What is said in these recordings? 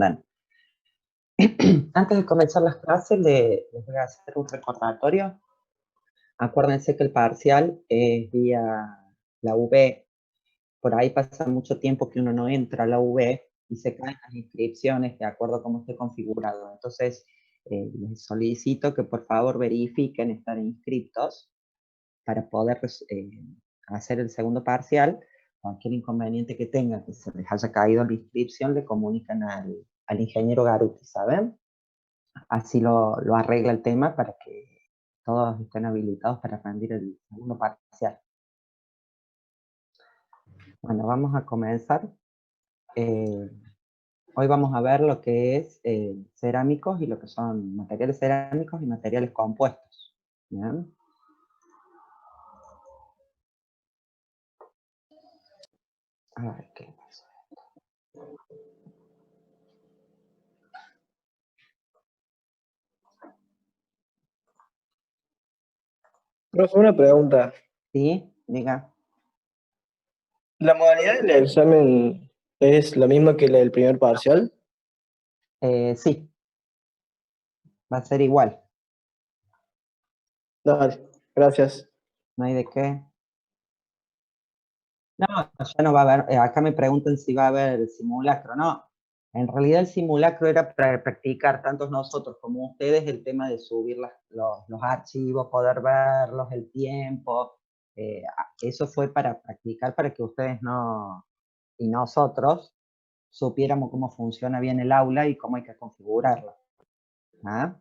entiendan. Antes de comenzar las clases, les voy a hacer un recordatorio. Acuérdense que el parcial es vía la UB. Por ahí pasa mucho tiempo que uno no entra a la UB y se caen las inscripciones de acuerdo a cómo esté configurado. Entonces, les solicito que por favor verifiquen estar inscritos para poder hacer el segundo parcial. Cualquier inconveniente que tengan, que se les haya caído la inscripción, le comunican al ingeniero Garuti, ¿saben? Así lo arregla el tema para que todos estén habilitados para rendir el segundo parcial. Bueno, vamos a comenzar. Hoy vamos a ver lo que es cerámicos y lo que son materiales cerámicos y materiales compuestos. ¿Bien? A ver, ¿qué pasa? Profe, una pregunta. Sí, diga. ¿La modalidad del examen es la misma que la del primer parcial? Sí, va a ser igual. Dale, gracias. No hay de qué. No, ya no va a haber, acá me preguntan si va a haber simulacro. No, en realidad el simulacro era para practicar, tanto nosotros como ustedes, el tema de subir los archivos, poder verlos, el tiempo. Eso fue para practicar, para que ustedes y nosotros supiéramos cómo funciona bien el aula y cómo hay que configurarlo. ¿Ah?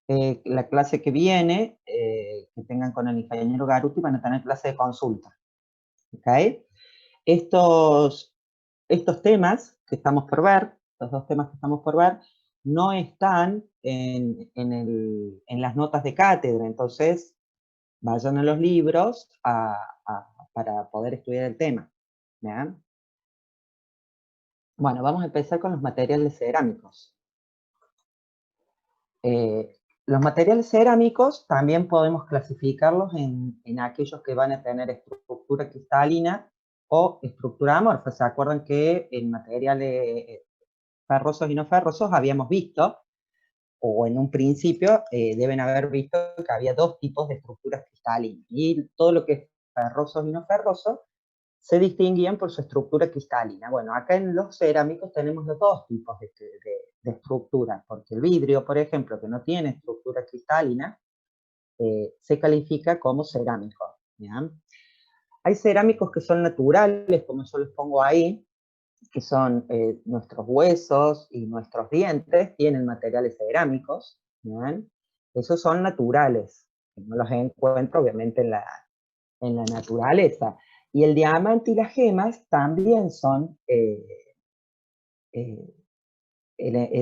La clase que viene, que tengan con el ingeniero Garuti, van a tener clase de consulta. ¿Ok? Estos temas que estamos por ver, los dos temas que estamos por ver, no están en las notas de cátedra, entonces vayan a los libros para poder estudiar el tema. ¿Bien? Bueno, vamos a empezar con los materiales cerámicos. Los materiales cerámicos también podemos clasificarlos en aquellos que van a tener estructura cristalina o estructura amorfa. ¿Se acuerdan que en materiales ferrosos y no ferrosos habíamos visto, o en un principio deben haber visto que había dos tipos de estructuras cristalinas, y todo lo que es ferrosos y no ferrosos se distinguían por su estructura cristalina. Bueno, acá en los cerámicos tenemos los dos tipos de estructura, porque el vidrio, por ejemplo, que no tiene estructura cristalina, se califica como cerámico. ¿Bien? Hay cerámicos que son naturales, como yo les pongo ahí, que son nuestros huesos y nuestros dientes, tienen materiales cerámicos. ¿Bien? Esos son naturales, no los encuentro obviamente en la naturaleza. Y el diamante y las gemas también son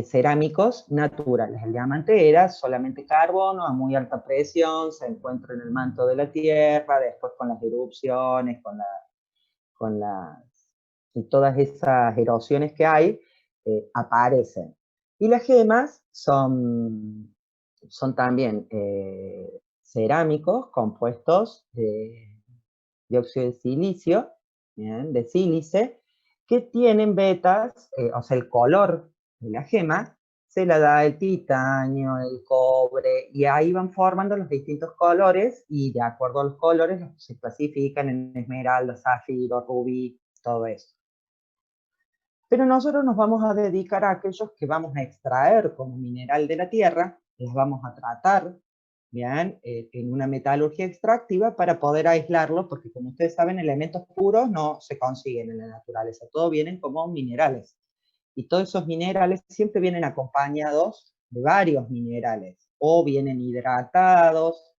cerámicos naturales. El diamante era solamente carbono a muy alta presión, se encuentra en el manto de la Tierra, después con las erupciones, y todas esas erosiones que hay, aparecen. Y las gemas son también cerámicos compuestos de dióxido de silicio, ¿bien? De sílice, que tienen vetas, o sea, el color de la gema se la da el titanio, el cobre, y ahí van formando los distintos colores, y de acuerdo a los colores se clasifican en esmeralda, zafiro, rubí, todo eso. Pero nosotros nos vamos a dedicar a aquellos que vamos a extraer como mineral de la tierra, los vamos a tratar, ¿bien? En una metalurgia extractiva para poder aislarlo, porque como ustedes saben, elementos puros no se consiguen en la naturaleza, todos vienen como minerales. Y todos esos minerales siempre vienen acompañados de varios minerales, o vienen hidratados.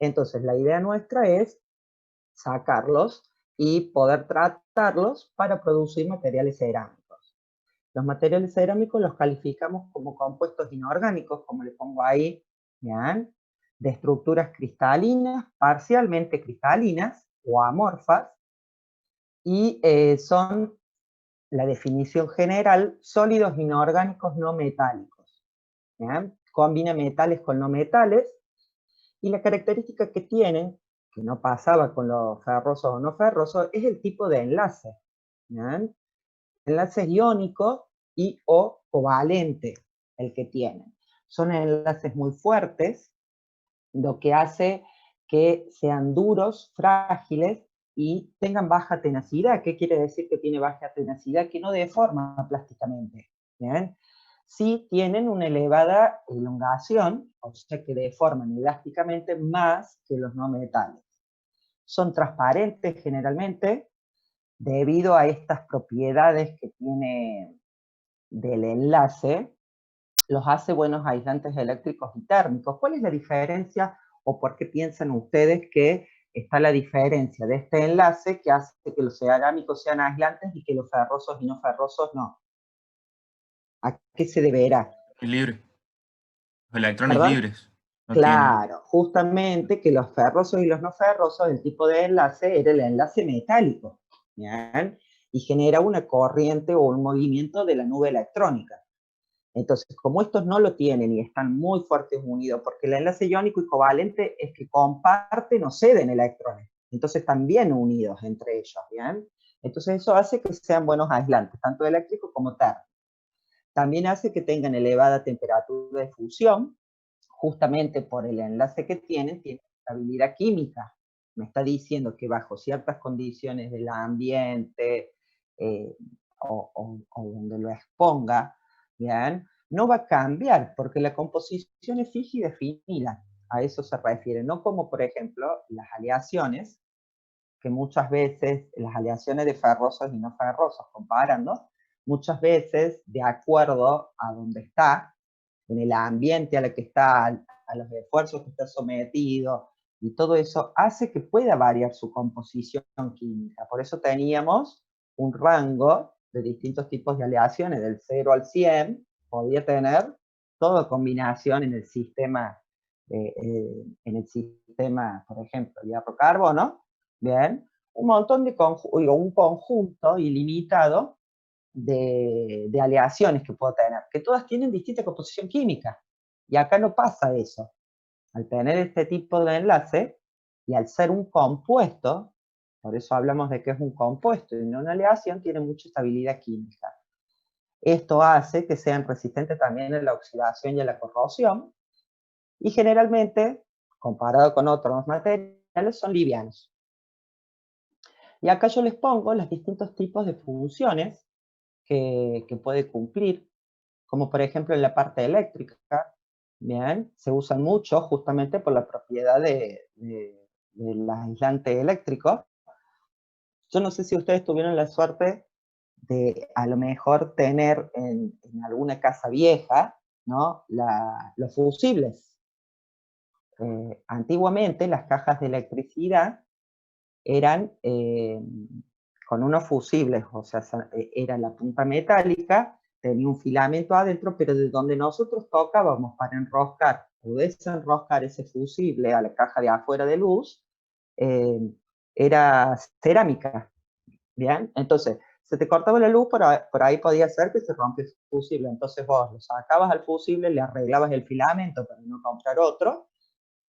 Entonces la idea nuestra es sacarlos y poder tratarlos para producir materiales cerámicos. Los materiales cerámicos los calificamos como compuestos inorgánicos, como le pongo ahí, ¿bien? De estructuras cristalinas, parcialmente cristalinas o amorfas, y son, la definición general, sólidos inorgánicos no metálicos. ¿Bien? Combina metales con no metales, y la característica que tienen, que no pasaba con los ferrosos o no ferrosos, es el tipo de enlace. ¿Bien? Enlaces iónicos y o covalente el que tienen. Son enlaces muy fuertes, lo que hace que sean duros, frágiles y tengan baja tenacidad. ¿Qué quiere decir que tiene baja tenacidad? Que no deforma plásticamente. ¿Bien? Sí tienen una elevada elongación, o sea que deforman elásticamente más que los no metales. Son transparentes generalmente debido a estas propiedades que tiene del enlace, los hace buenos aislantes eléctricos y térmicos. ¿Cuál es la diferencia o por qué piensan ustedes que está la diferencia de este enlace que hace que los cerámicos sean aislantes y que los ferrosos y no ferrosos no? ¿A qué se deberá? Es libre. Los electrones ¿Perdón? libres. No tienen. Claro, justamente que los ferrosos y los no ferrosos, el tipo de enlace era el enlace metálico, ¿bien? Y genera una corriente o un movimiento de la nube electrónica. Entonces, como estos no lo tienen y están muy fuertes unidos, porque el enlace iónico y covalente es que comparten o ceden electrones, entonces están bien unidos entre ellos, ¿bien? Entonces eso hace que sean buenos aislantes, tanto eléctricos como térmicos. También hace que tengan elevada temperatura de fusión, justamente por el enlace que tienen estabilidad química. Me está diciendo que bajo ciertas condiciones del ambiente o donde lo exponga, ¿bien? No va a cambiar porque la composición es fija y definida. A eso se refiere, no como por ejemplo las aleaciones, que muchas veces, las aleaciones de ferrosos y no ferrosos, comparando, muchas veces de acuerdo a donde está, en el ambiente a lo que está, a los esfuerzos que está sometido, y todo eso hace que pueda variar su composición química. Por eso teníamos un rango de distintos tipos de aleaciones, del 0 al 100, podía tener toda combinación en el sistema, por ejemplo, hierro-carbono, bien, un montón de un conjunto ilimitado de aleaciones que puedo tener, que todas tienen distinta composición química. Y acá no pasa eso. Al tener este tipo de enlace, y al ser un compuesto, por eso hablamos de que es un compuesto y no una aleación, tiene mucha estabilidad química. Esto hace que sean resistentes también a la oxidación y a la corrosión, y generalmente, comparado con otros materiales, son livianos. Y acá yo les pongo los distintos tipos de funciones que puede cumplir, como por ejemplo en la parte eléctrica, bien, se usan mucho justamente por la propiedad del aislante eléctrico. Yo no sé si ustedes tuvieron la suerte de a lo mejor tener en alguna casa vieja, ¿no? Los fusibles. Antiguamente las cajas de electricidad eran con unos fusibles, o sea, era la punta metálica, tenía un filamento adentro, pero de donde nosotros tocábamos para enroscar o desenroscar ese fusible a la caja de afuera de luz, eh, era cerámica, ¿bien? Entonces, se te cortaba la luz, por ahí podía ser que se rompió el fusible, entonces vos lo sacabas al fusible, le arreglabas el filamento para no comprar otro,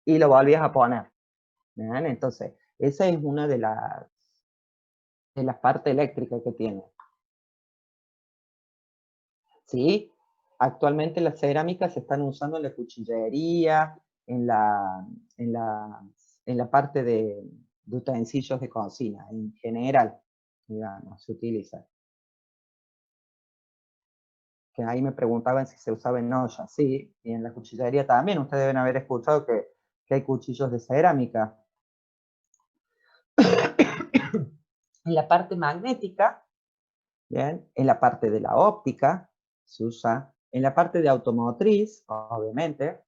y lo volvías a poner, ¿bien? Entonces, esa es una de la parte eléctrica que tiene. ¿Sí? Actualmente las cerámicas se están usando en la cuchillería, en la, en la, en la parte de utensilios de cocina, en general, digamos, se utiliza. Que ahí me preguntaban si se usaba en olla, sí, y en la cuchillería también, ustedes deben haber escuchado que hay cuchillos de cerámica. En la parte magnética, ¿bien? En la parte de la óptica se usa, en la parte de automotriz, obviamente,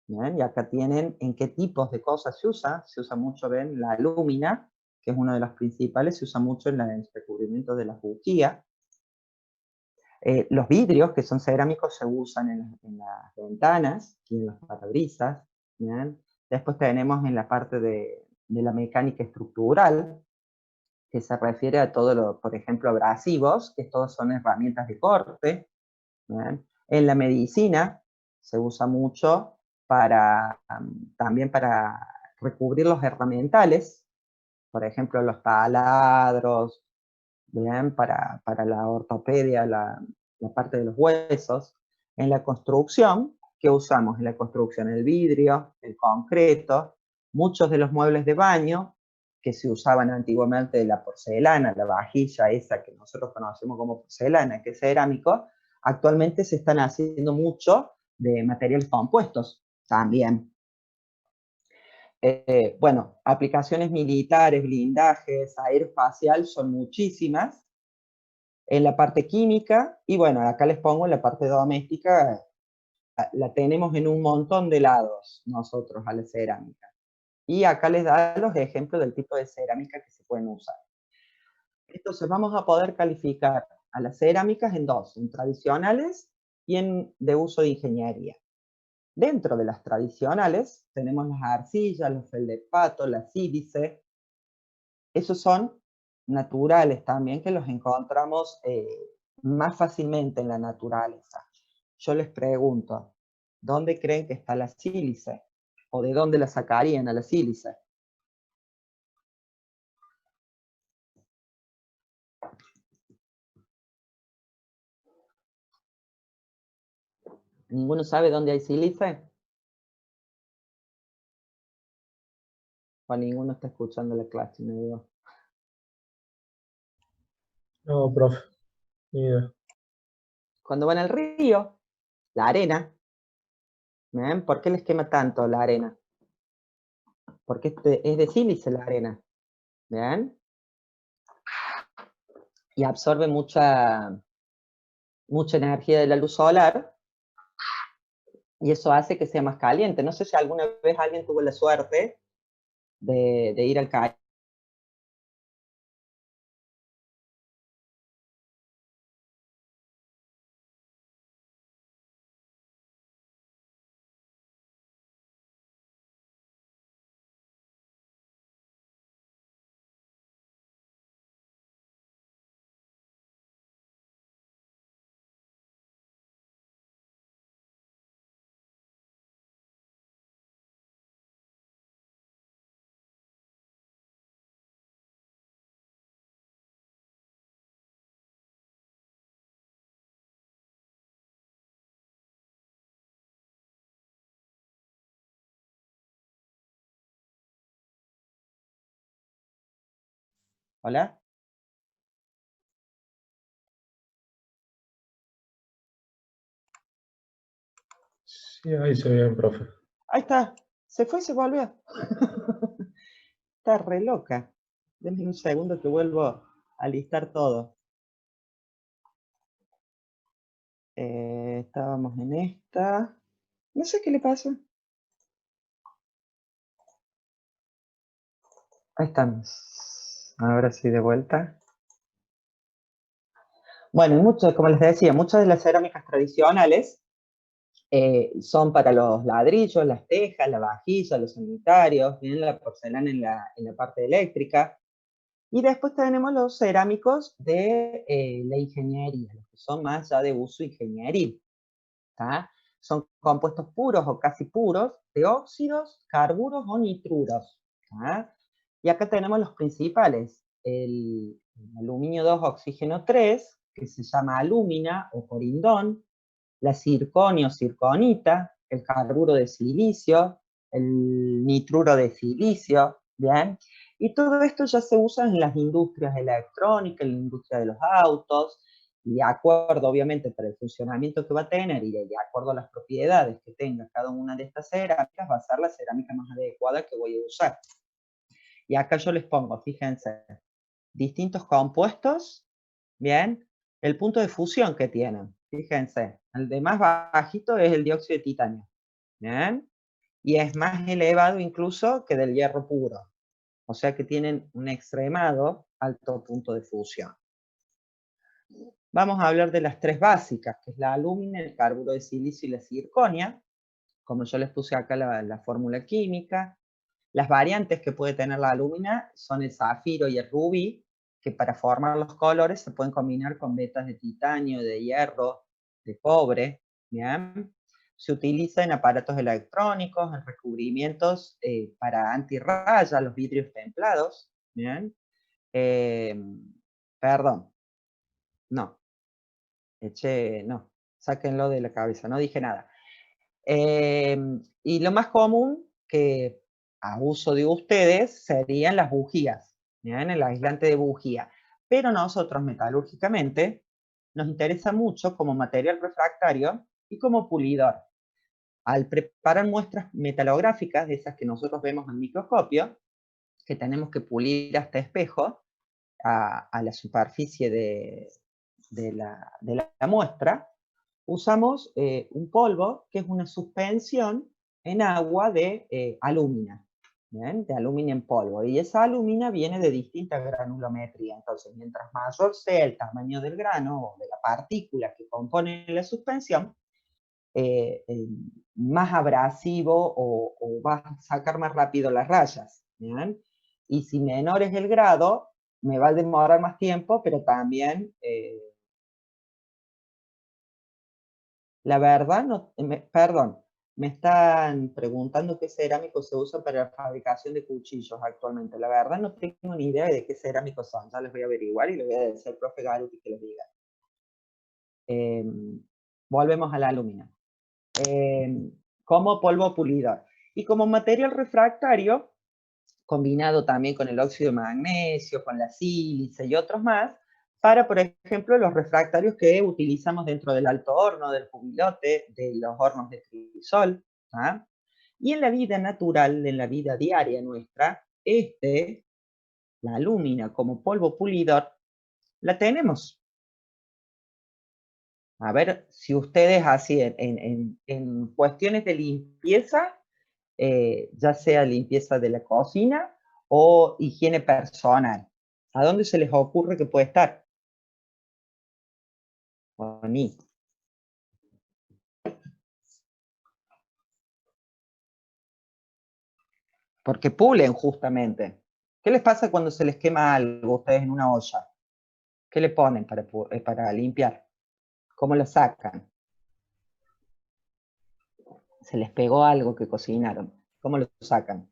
¿bien? Y acá tienen en qué tipos de cosas se usa mucho, ven, la alúmina, que es uno de los principales, se usa mucho en el recubrimiento de las bujías. Los vidrios, que son cerámicos, se usan en las ventanas y en los parabrisas, ¿bien? Después tenemos en la parte de la mecánica estructural, que se refiere a todo lo, por ejemplo, abrasivos, que todos son herramientas de corte. ¿Bien? En la medicina se usa mucho también para recubrir los herramientales, por ejemplo, los taladros, ¿bien? Para la ortopedia, la parte de los huesos. En la construcción, ¿qué usamos? En la construcción el vidrio, el concreto, muchos de los muebles de baño que se usaban antiguamente, la porcelana, la vajilla esa que nosotros conocemos como porcelana, que es cerámico, actualmente se están haciendo mucho de materiales compuestos también. Bueno, aplicaciones militares, blindajes, aeroespacial son muchísimas. En la parte química, y bueno, acá les pongo en la parte doméstica, la tenemos en un montón de lados nosotros a la cerámica. Y acá les da los ejemplos del tipo de cerámica que se pueden usar. Entonces vamos a poder calificar a las cerámicas en dos, en tradicionales y en de uso de ingeniería. Dentro de las tradicionales tenemos las arcillas, los feldspatos, la sílice. Esos son naturales también, que los encontramos más fácilmente en la naturaleza. Yo les pregunto, ¿dónde creen que está la sílice? ¿O de dónde la sacarían a la sílice? ¿Ninguno sabe dónde hay sílice? ¿O ninguno está escuchando la clase? Me digo. No, profe. Ni idea. Cuando van al río, la arena. ¿Ven? ¿Por qué les quema tanto la arena? Porque es de sílice la arena. ¿Ven? Y absorbe mucha energía de la luz solar, y eso hace que sea más caliente. No sé si alguna vez alguien tuvo la suerte de ir al Caribe. ¿Hola? Sí, ahí se ve bien, profe. Ahí está. Se fue y se volvió. Está re loca. Denme un segundo que vuelvo a listar todo. Estábamos en esta. No sé qué le pasa. Ahí estamos. Ahora sí, de vuelta. Bueno, como les decía, muchas de las cerámicas tradicionales son para los ladrillos, las tejas, la vajilla, los sanitarios, bien, la porcelana en la parte eléctrica. Y después tenemos los cerámicos de la ingeniería, los que son más ya de uso ingenieril. ¿Tá? Son compuestos puros o casi puros de óxidos, carburos o nitruros. ¿Tá? Y acá tenemos los principales, el aluminio 2 oxígeno 3, que se llama alúmina o corindón, la circonio o circonita, el carburo de silicio, el nitruro de silicio, ¿bien? Y todo esto ya se usa en las industrias electrónicas, en la industria de los autos, y de acuerdo, obviamente, para el funcionamiento que va a tener y de acuerdo a las propiedades que tenga cada una de estas cerámicas, va a ser la cerámica más adecuada que voy a usar. Y acá yo les pongo, fíjense, distintos compuestos, ¿bien? El punto de fusión que tienen, fíjense, el de más bajito es el dióxido de titanio, ¿bien? Y es más elevado incluso que del hierro puro, o sea que tienen un extremado alto punto de fusión. Vamos a hablar de las tres básicas, que es la alúmina, el carburo de silicio y la circonia, como yo les puse acá la fórmula química. Las variantes que puede tener la alúmina son el zafiro y el rubí, que para formar los colores se pueden combinar con vetas de titanio, de hierro, de cobre, ¿bien? Se utiliza en aparatos electrónicos, en recubrimientos para antirraya, los vidrios templados, ¿bien? Perdón, no. No, sáquenlo de la cabeza, no dije nada. Y lo más común que a uso de ustedes serían las bujías, ¿bien? El aislante de bujía. Pero nosotros metalúrgicamente nos interesa mucho como material refractario y como pulidor. Al preparar muestras metalográficas, de esas que nosotros vemos en microscopio, que tenemos que pulir hasta espejo a la superficie de la muestra, usamos un polvo que es una suspensión en agua de alúmina, ¿bien? De alúmina en polvo. Y esa alúmina viene de distinta granulometría. Entonces, mientras mayor sea el tamaño del grano o de la partícula que compone la suspensión, más abrasivo o va a sacar más rápido las rayas, ¿bien? Y si menor es el grado, me va a demorar más tiempo, pero también, la verdad, perdón, me están preguntando qué cerámico se usa para la fabricación de cuchillos actualmente. La verdad no tengo ni idea de qué cerámicos son, ya les voy a averiguar y les voy a decir al profe Garuti que les diga. Volvemos a la alúmina. Como polvo pulidor. Y como material refractario, combinado también con el óxido de magnesio, con la sílice y otros más, para, por ejemplo, los refractarios que utilizamos dentro del alto horno, del jubilote, de los hornos de crisol. ¿Ah? Y en la vida natural, en la vida diaria nuestra, la alúmina como polvo pulidor, la tenemos. A ver si ustedes así en cuestiones de limpieza, ya sea limpieza de la cocina o higiene personal, ¿a dónde se les ocurre que puede estar? Ni. Porque pulen justamente. ¿Qué les pasa cuando se les quema algo a ustedes en una olla? ¿Qué le ponen para limpiar? ¿Cómo lo sacan? Se les pegó algo que cocinaron. ¿Cómo lo sacan?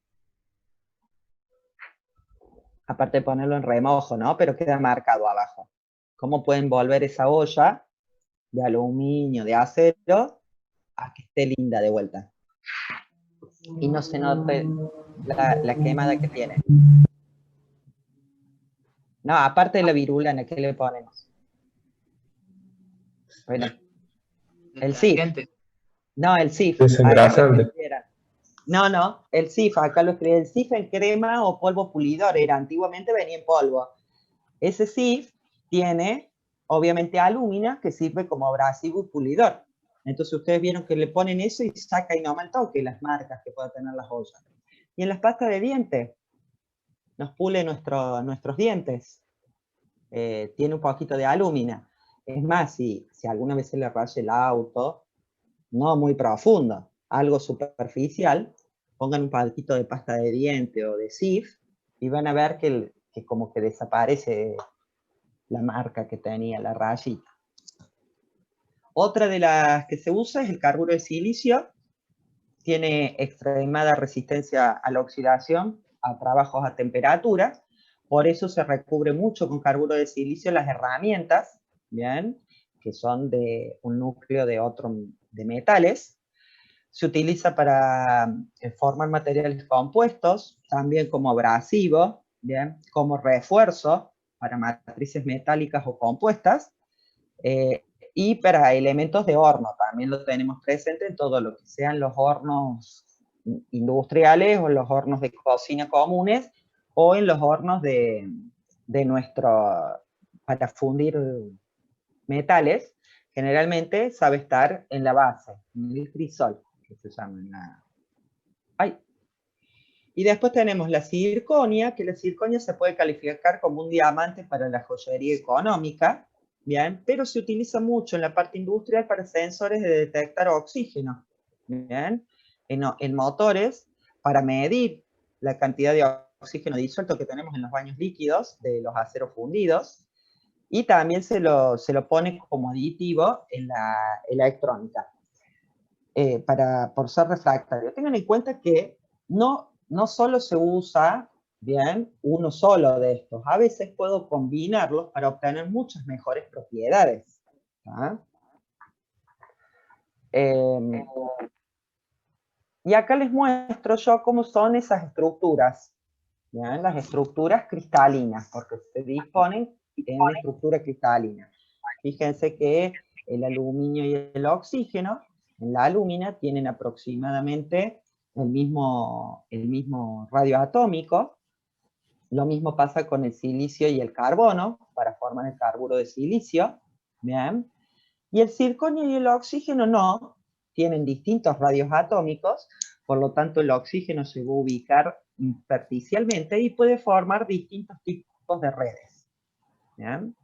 Aparte de ponerlo en remojo, ¿no? Pero queda marcado abajo. ¿Cómo pueden volver esa olla de aluminio, de acero, a que esté linda de vuelta? Y no se note la quemada que tiene. No, aparte de la virulana, ¿qué le ponemos? Bueno, el SIF. No, el SIF. Desengrasante. No, el SIF, acá lo escribí. El SIF en crema o polvo pulidor era. Antiguamente venía en polvo. Ese SIF tiene, obviamente, alúmina que sirve como abrasivo y pulidor. Entonces ustedes vieron que le ponen eso y saca y no mal toque las marcas que pueda tener las ollas. Y en las pastas de dientes, nos pule nuestros dientes. Tiene un poquito de alúmina. Es más, si alguna vez se le raya el auto, no muy profundo, algo superficial, pongan un poquito de pasta de diente o de SIF y van a ver que como que desaparece la marca que tenía, la rayita. Otra de las que se usa es el carburo de silicio. Tiene extremada resistencia a la oxidación, a trabajos a temperatura. Por eso se recubre mucho con carburo de silicio las herramientas, ¿bien? Que son de un núcleo de metales. Se utiliza para formar materiales compuestos, también como abrasivo, ¿bien? Como refuerzo para matrices metálicas o compuestas, y para elementos de horno. También lo tenemos presente en todo lo que sean los hornos industriales o los hornos de cocina comunes o en los hornos para fundir metales. Generalmente sabe estar en la base, en el crisol, que se llama. Y después tenemos la circonia, que la circonia se puede calificar como un diamante para la joyería económica, ¿bien? Pero se utiliza mucho en la parte industrial para sensores de detectar oxígeno, ¿bien? En motores, para medir la cantidad de oxígeno disuelto que tenemos en los baños líquidos de los aceros fundidos, y también se lo pone como aditivo en la electrónica, por ser refractario. Tengan en cuenta que no solo se usa, bien, uno solo de estos. A veces puedo combinarlos para obtener muchas mejores propiedades. ¿Ah? Y acá les muestro yo cómo son esas estructuras. ¿Bien? Las estructuras cristalinas, porque se disponen en una estructura cristalina. Fíjense que el aluminio y el oxígeno en la alúmina tienen aproximadamente el mismo radio atómico. Lo mismo pasa con el silicio y el carbono, para formar el carburo de silicio. ¿Bien? Y el circonio y el oxígeno no, tienen distintos radios atómicos, por lo tanto el oxígeno se va a ubicar intersticialmente y puede formar distintos tipos de redes. ¿Bien?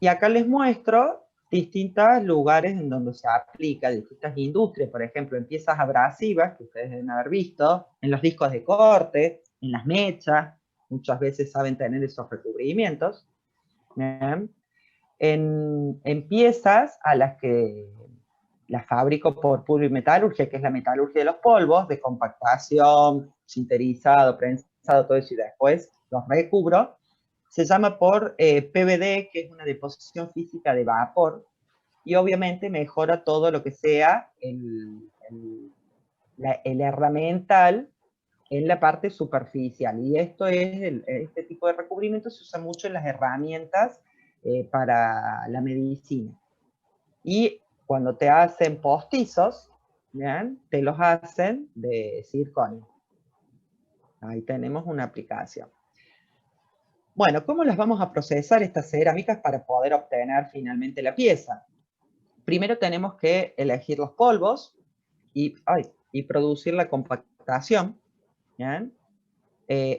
Y acá les muestro distintos lugares en donde se aplica, distintas industrias, por ejemplo, en piezas abrasivas, que ustedes deben haber visto, en los discos de corte, en las mechas, muchas veces saben tener esos recubrimientos. ¿Bien? En piezas a las que las fabrico por plurimetalurgia, que es la metalurgia de los polvos, de compactación, sinterizado, prensado, todo eso, y después los recubro, se llama por PVD, que es una deposición física de vapor, y obviamente mejora todo lo que sea el herramental en la parte superficial. Y esto es, este tipo de recubrimiento se usa mucho en las herramientas para la medicina. Y cuando te hacen postizos, ¿bien? Te los hacen de circonio. Ahí tenemos una aplicación. Bueno, ¿cómo las vamos a procesar estas cerámicas para poder obtener finalmente la pieza? Primero tenemos que elegir los polvos y producir la compactación. ¿Bien?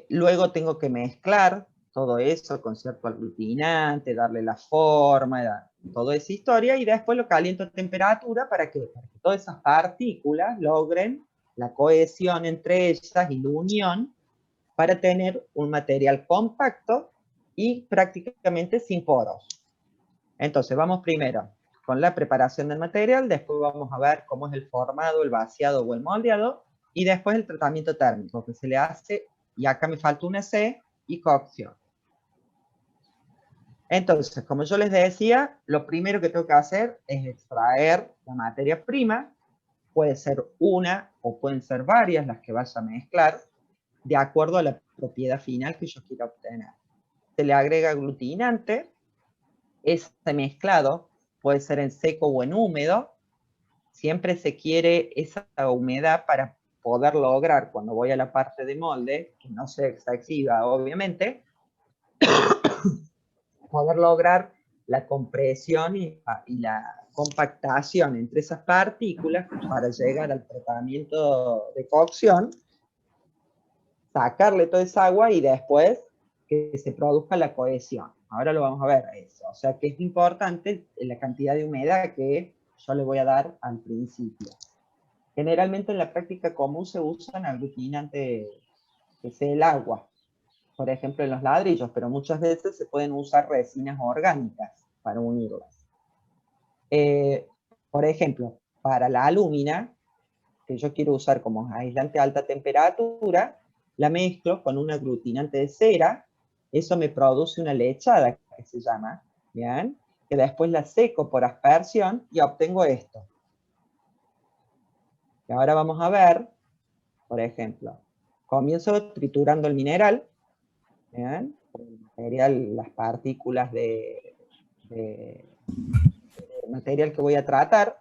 Luego tengo que mezclar todo eso con cierto aglutinante, darle la forma, toda esa historia, y después lo caliento a temperatura para que todas esas partículas logren la cohesión entre ellas y la unión para tener un material compacto y prácticamente sin poros. Entonces vamos primero con la preparación del material, después vamos a ver cómo es el formado, el vaciado o el moldeado, y después el tratamiento térmico que se le hace, y acá me falta una C, y cocción. Entonces, como yo les decía, lo primero que tengo que hacer es extraer la materia prima, puede ser una o pueden ser varias las que vaya a mezclar, de acuerdo a la propiedad final que yo quiera obtener. Se le agrega aglutinante, ese mezclado puede ser en seco o en húmedo, siempre se quiere esa humedad para poder lograr, cuando voy a la parte de molde, que no se exhiba obviamente, poder lograr la compresión y la compactación entre esas partículas para llegar al tratamiento de cocción, sacarle toda esa agua y después que se produzca la cohesión. Ahora lo vamos a ver eso. O sea que es importante la cantidad de humedad que yo le voy a dar al principio. Generalmente en la práctica común se usan aglutinantes que sea el agua, por ejemplo en los ladrillos, pero muchas veces se pueden usar resinas orgánicas para unirlas. Por ejemplo, para la alúmina, que yo quiero usar como aislante a alta temperatura, la mezclo con un aglutinante de cera, eso me produce una lechada, que se llama, ¿bien? Que después la seco por aspersión y obtengo esto. Y ahora vamos a ver, por ejemplo, comienzo triturando el mineral, ¿bien? El material, las partículas de material que voy a tratar.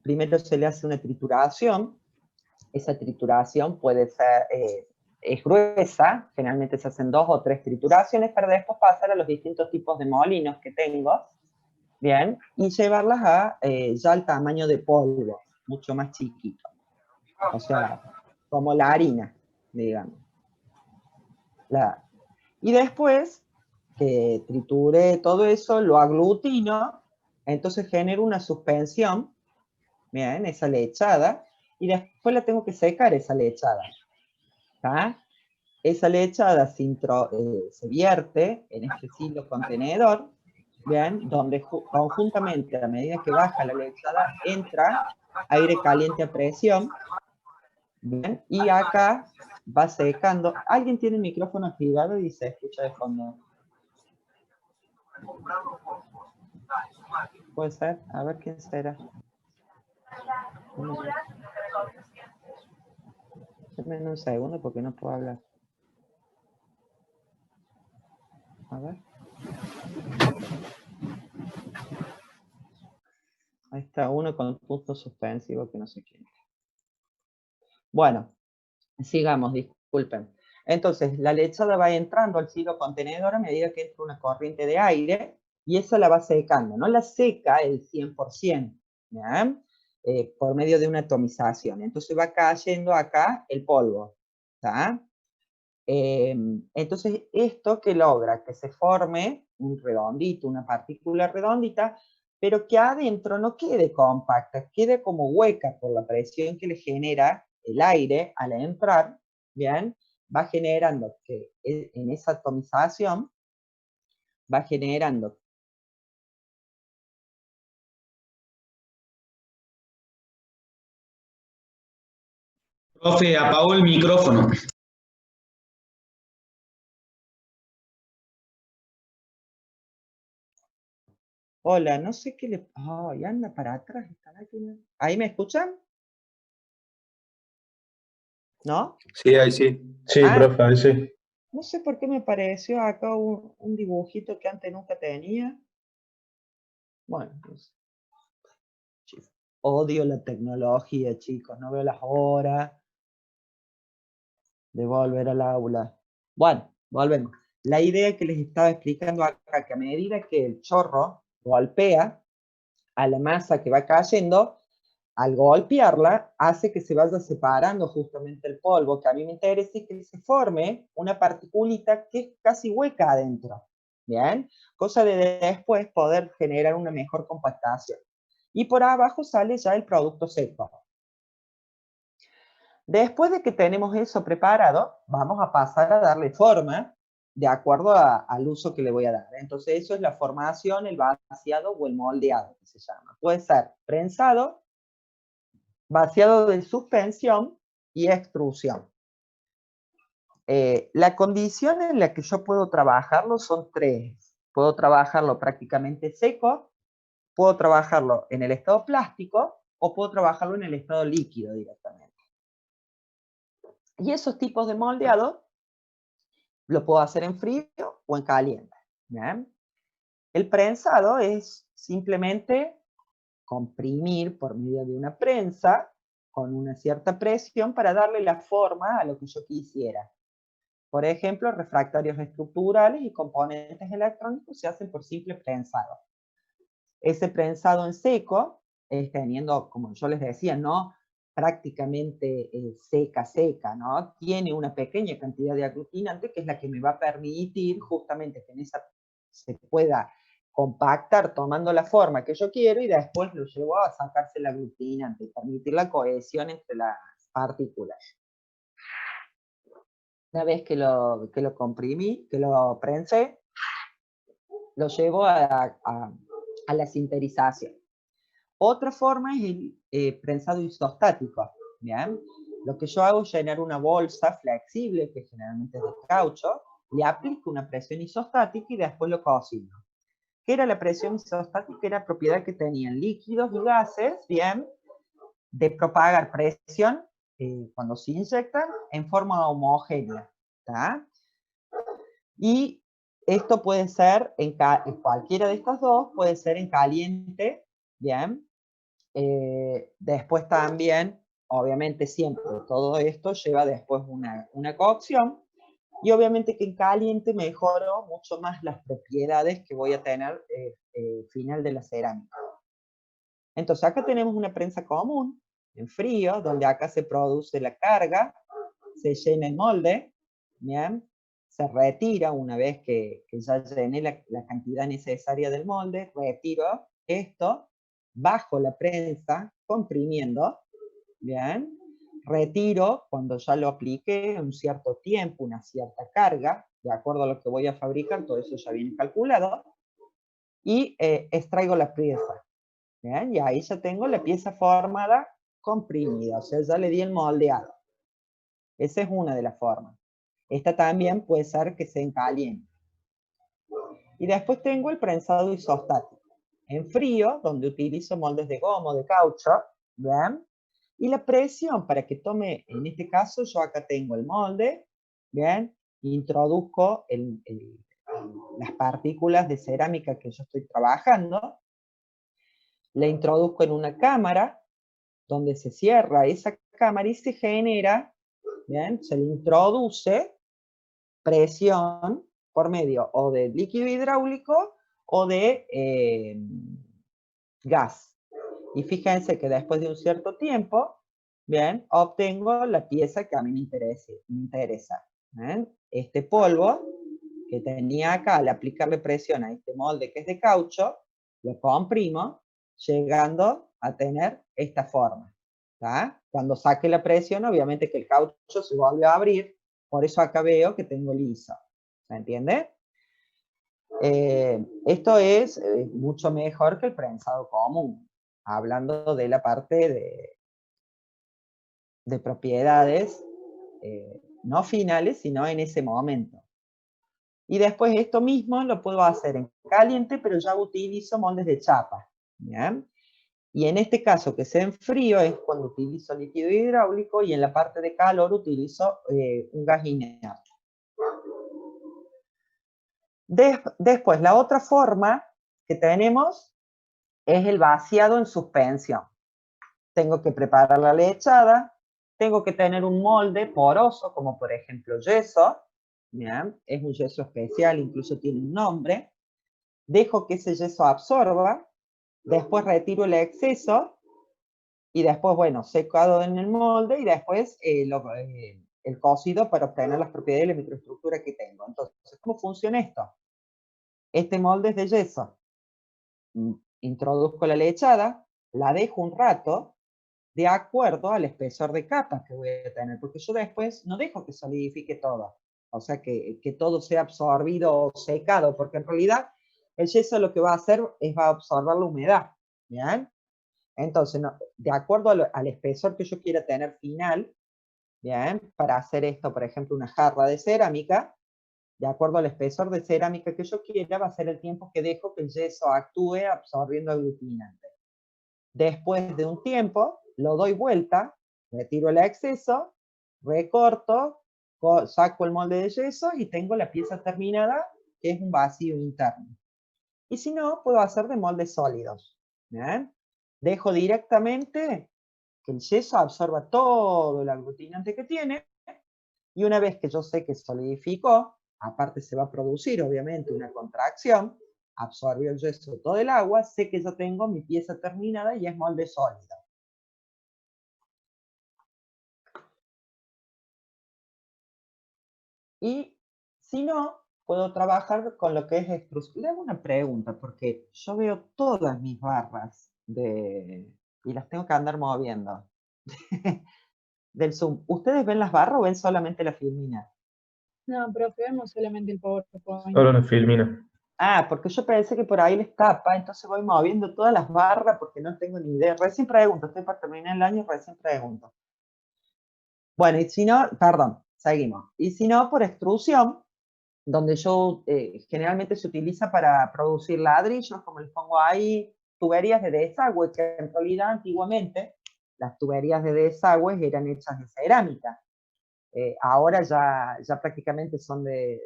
Primero se le hace una trituración. Esa trituración puede ser, es gruesa, generalmente se hacen 2 o 3 trituraciones, para después pasar a los distintos tipos de molinos que tengo, ¿bien? Y llevarlas a ya al tamaño de polvo, mucho más chiquito. O sea, como la harina, digamos. Y después que trituré todo eso, lo aglutino, entonces genero una suspensión, bien, esa lechada, y después la tengo que secar esa lechada. ¿Está? Esa lechada se vierte en este silo contenedor, bien, donde conjuntamente, a medida que baja la lechada, entra aire caliente a presión, bien, y acá va secando. ¿Alguien tiene el micrófono activado y se escucha de fondo? puede ser, a ver quién será. Dame un segundo porque no puedo hablar. A ver. Ahí está uno con punto suspensivo que no sé quién. Bueno, sigamos, disculpen. Entonces, la lechada va entrando al silo contenedor a medida que entra una corriente de aire y esa la va secando. No la seca el 100%, ¿ya? Por medio de una atomización. Entonces va cayendo acá el polvo, ¿está? Entonces, esto que logra que se forme un redondito, una partícula redondita, pero que adentro no quede compacta, quede como hueca por la presión que le genera el aire al entrar, ¿bien? Va generando que en esa atomización, va generando. Profe, apagó el micrófono. Hola, no sé qué le... Ay, anda para atrás esta máquina. ¿Ahí me escuchan? ¿No? Sí, ahí sí. Sí, Ah, profe, ahí sí. no sé por qué me pareció acá un dibujito que antes nunca tenía. Bueno, pues, odio la tecnología, chicos. No veo las horas de volver al aula. Bueno, volvemos. La idea que les estaba explicando acá, que a medida que el chorro golpea a la masa que va cayendo, al golpearla, hace que se vaya separando justamente el polvo, que a mí me interesa es que se forme una particulita que es casi hueca adentro, ¿bien? Cosa de después poder generar una mejor compactación. Y por abajo sale ya el producto seco. Después de que tenemos eso preparado, vamos a pasar a darle forma de acuerdo al uso que le voy a dar. Entonces eso es la formación, el vaciado o el moldeado, que se llama. Puede ser prensado, vaciado de suspensión y extrusión. La condición en la que yo puedo trabajarlo son tres. Puedo trabajarlo prácticamente seco, puedo trabajarlo en el estado plástico o puedo trabajarlo en el estado líquido directamente. Y esos tipos de moldeado lo puedo hacer en frío o en caliente. ¿Bien? El prensado es simplemente comprimir por medio de una prensa con una cierta presión para darle la forma a lo que yo quisiera. Por ejemplo, refractarios estructurales y componentes electrónicos se hacen por simple prensado. Ese prensado en seco, teniendo, como yo les decía, no prácticamente seca, ¿no? Tiene una pequeña cantidad de aglutinante que es la que me va a permitir justamente que en esa se pueda compactar tomando la forma que yo quiero y después lo llevo a sacarse el aglutinante y permitir la cohesión entre las partículas. Una vez que lo comprimí, que lo prensé, lo llevo a la sinterización. Otra forma es el prensado isostático. ¿Bien? Lo que yo hago es llenar una bolsa flexible, que generalmente es de caucho, le aplico una presión isostática y después lo cocino. ¿Qué era la presión isostática? Era propiedad que tenían líquidos y gases, bien, de propagar presión cuando se inyectan en forma homogénea. ¿Tá? Y esto puede ser en cualquiera de estos dos, puede ser en caliente, ¿bien? Después también, obviamente siempre, todo esto lleva después una cocción, y obviamente que en caliente mejoro mucho más las propiedades que voy a tener final de la cerámica. Entonces acá tenemos una prensa común, en frío, donde acá se produce la carga, se llena el molde, ¿bien? Se retira una vez que ya llené la cantidad necesaria del molde, retiro esto, bajo la prensa, comprimiendo, ¿bien? Retiro cuando ya lo apliqué un cierto tiempo, una cierta carga, de acuerdo a lo que voy a fabricar, todo eso ya viene calculado, y extraigo la pieza. ¿Bien? Y ahí ya tengo la pieza formada, comprimida, o sea, ya le di el moldeado. Esa es una de las formas. Esta también puede ser que sea en caliente. Y después tengo el prensado isostático. en frío, donde utilizo moldes de goma o de caucho, ¿bien? Y la presión para que tome, en este caso, yo acá tengo el molde, ¿bien? Introduzco las partículas de cerámica que yo estoy trabajando, la introduzco en una cámara, donde se cierra esa cámara y se genera, ¿bien? Se le introduce presión por medio o de líquido hidráulico o de gas. Y fíjense que después de un cierto tiempo, bien, obtengo la pieza que a mí me interesa. ¿Bien? Este polvo que tenía acá, al aplicarle presión a este molde que es de caucho, lo comprimo, llegando a tener esta forma. ¿Tá? Cuando saque la presión, obviamente que el caucho se vuelve a abrir, por eso acá veo que tengo liso. ¿Se entiende? Esto es mucho mejor que el prensado común, hablando de la parte de propiedades no finales, sino en ese momento. Y después esto mismo lo puedo hacer en caliente, pero ya utilizo moldes de chapa. ¿Bien? Y en este caso, que sea en frío, es cuando utilizo líquido hidráulico, y en la parte de calor utilizo un gas inerte. Después, la otra forma que tenemos es el vaciado en suspensión. Tengo que preparar la lechada, tengo que tener un molde poroso, como por ejemplo yeso. ¿Bien? Es un yeso especial, incluso tiene un nombre. Dejo que ese yeso absorba, después retiro el exceso, y después, bueno, secado en el molde, y después el cocido para obtener las propiedades de la microestructura que tengo. Entonces, ¿cómo funciona esto? Este molde es de yeso. Introduzco la lechada, la dejo un rato, de acuerdo al espesor de capas que voy a tener, porque yo después no dejo que solidifique todo, o sea, que todo sea absorbido o secado, porque en realidad el yeso lo que va a hacer es va a absorber la humedad, ¿bien? Entonces, de acuerdo al espesor que yo quiera tener final, ¿bien? Para hacer esto, por ejemplo, una jarra de cerámica, de acuerdo al espesor de cerámica que yo quiera, va a ser el tiempo que dejo que el yeso actúe absorbiendo aglutinante. Después de un tiempo, lo doy vuelta, retiro el exceso, recorto, saco el molde de yeso y tengo la pieza terminada, que es un vacío interno. Y si no, puedo hacer de moldes sólidos. ¿Bien? Dejo directamente que el yeso absorba todo el aglutinante que tiene, y una vez que yo sé que solidificó, aparte se va a producir obviamente una contracción, absorbió el yeso todo el agua, sé que yo tengo mi pieza terminada y es molde sólido. Y si no, puedo trabajar con lo que es extrusión. Le hago una pregunta, porque yo veo todas mis barras y las tengo que andar moviendo del Zoom. ¿Ustedes ven las barras o ven solamente la filmina? No, profe, vemos solamente el PowerPoint. Solo nos filmina. Ah, porque yo pensé que por ahí les tapa, entonces voy moviendo todas las barras porque no tengo ni idea. Recién pregunto, estoy para terminar el año y recién pregunto. Bueno, y si no, perdón, seguimos. Y si no, por extrusión, donde yo generalmente se utiliza para producir ladrillos, como les pongo ahí, tuberías de desagüe, que en realidad antiguamente las tuberías de desagüe eran hechas de cerámica. Ahora ya prácticamente son de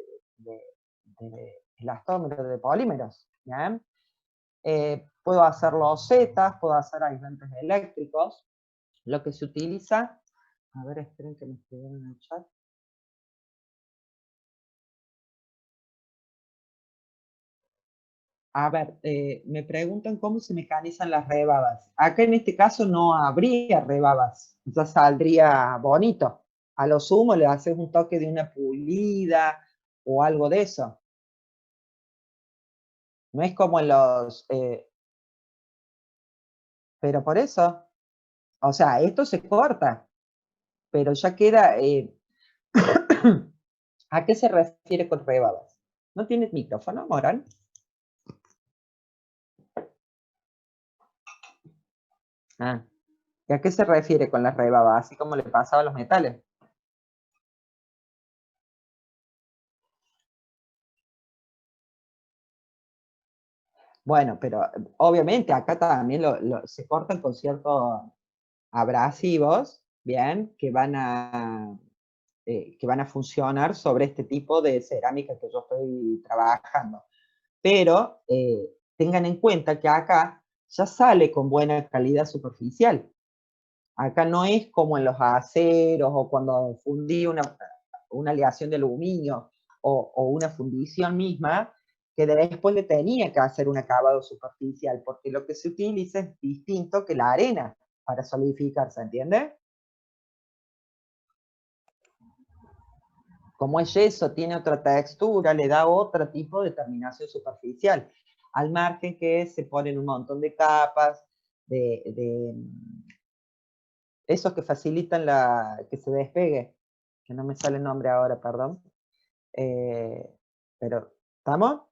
elastómeros, de polímeros. ¿Ya? Puedo hacer losetas, puedo hacer aislantes eléctricos. Lo que se utiliza, a ver, esperen que me escribieron en el chat. A ver, me preguntan cómo se mecanizan las rebabas. Acá en este caso no habría rebabas, ya saldría bonito. A lo sumo le haces un toque de una pulida o algo de eso. No es como en los... pero por eso, o sea, esto se corta, pero ya queda... ¿A qué se refiere con rebabas? ¿No tienes micrófono, Morán? Ah. ¿Y a qué se refiere con las rebabas? Así como le pasaba a los metales. Bueno, pero obviamente acá también se cortan con ciertos abrasivos, ¿bien? Que van a funcionar sobre este tipo de cerámica que yo estoy trabajando. Pero tengan en cuenta que acá ya sale con buena calidad superficial. Acá no es como en los aceros o cuando fundí una aleación de aluminio o una fundición misma, que después le tenía que hacer un acabado superficial, porque lo que se utiliza es distinto que la arena para solidificar, ¿se entiende? Como es yeso, tiene otra textura, le da otro tipo de terminación superficial, al margen que se ponen un montón de capas, de esos que facilitan que se despegue, que no me sale el nombre ahora, perdón. Pero, ¿estamos?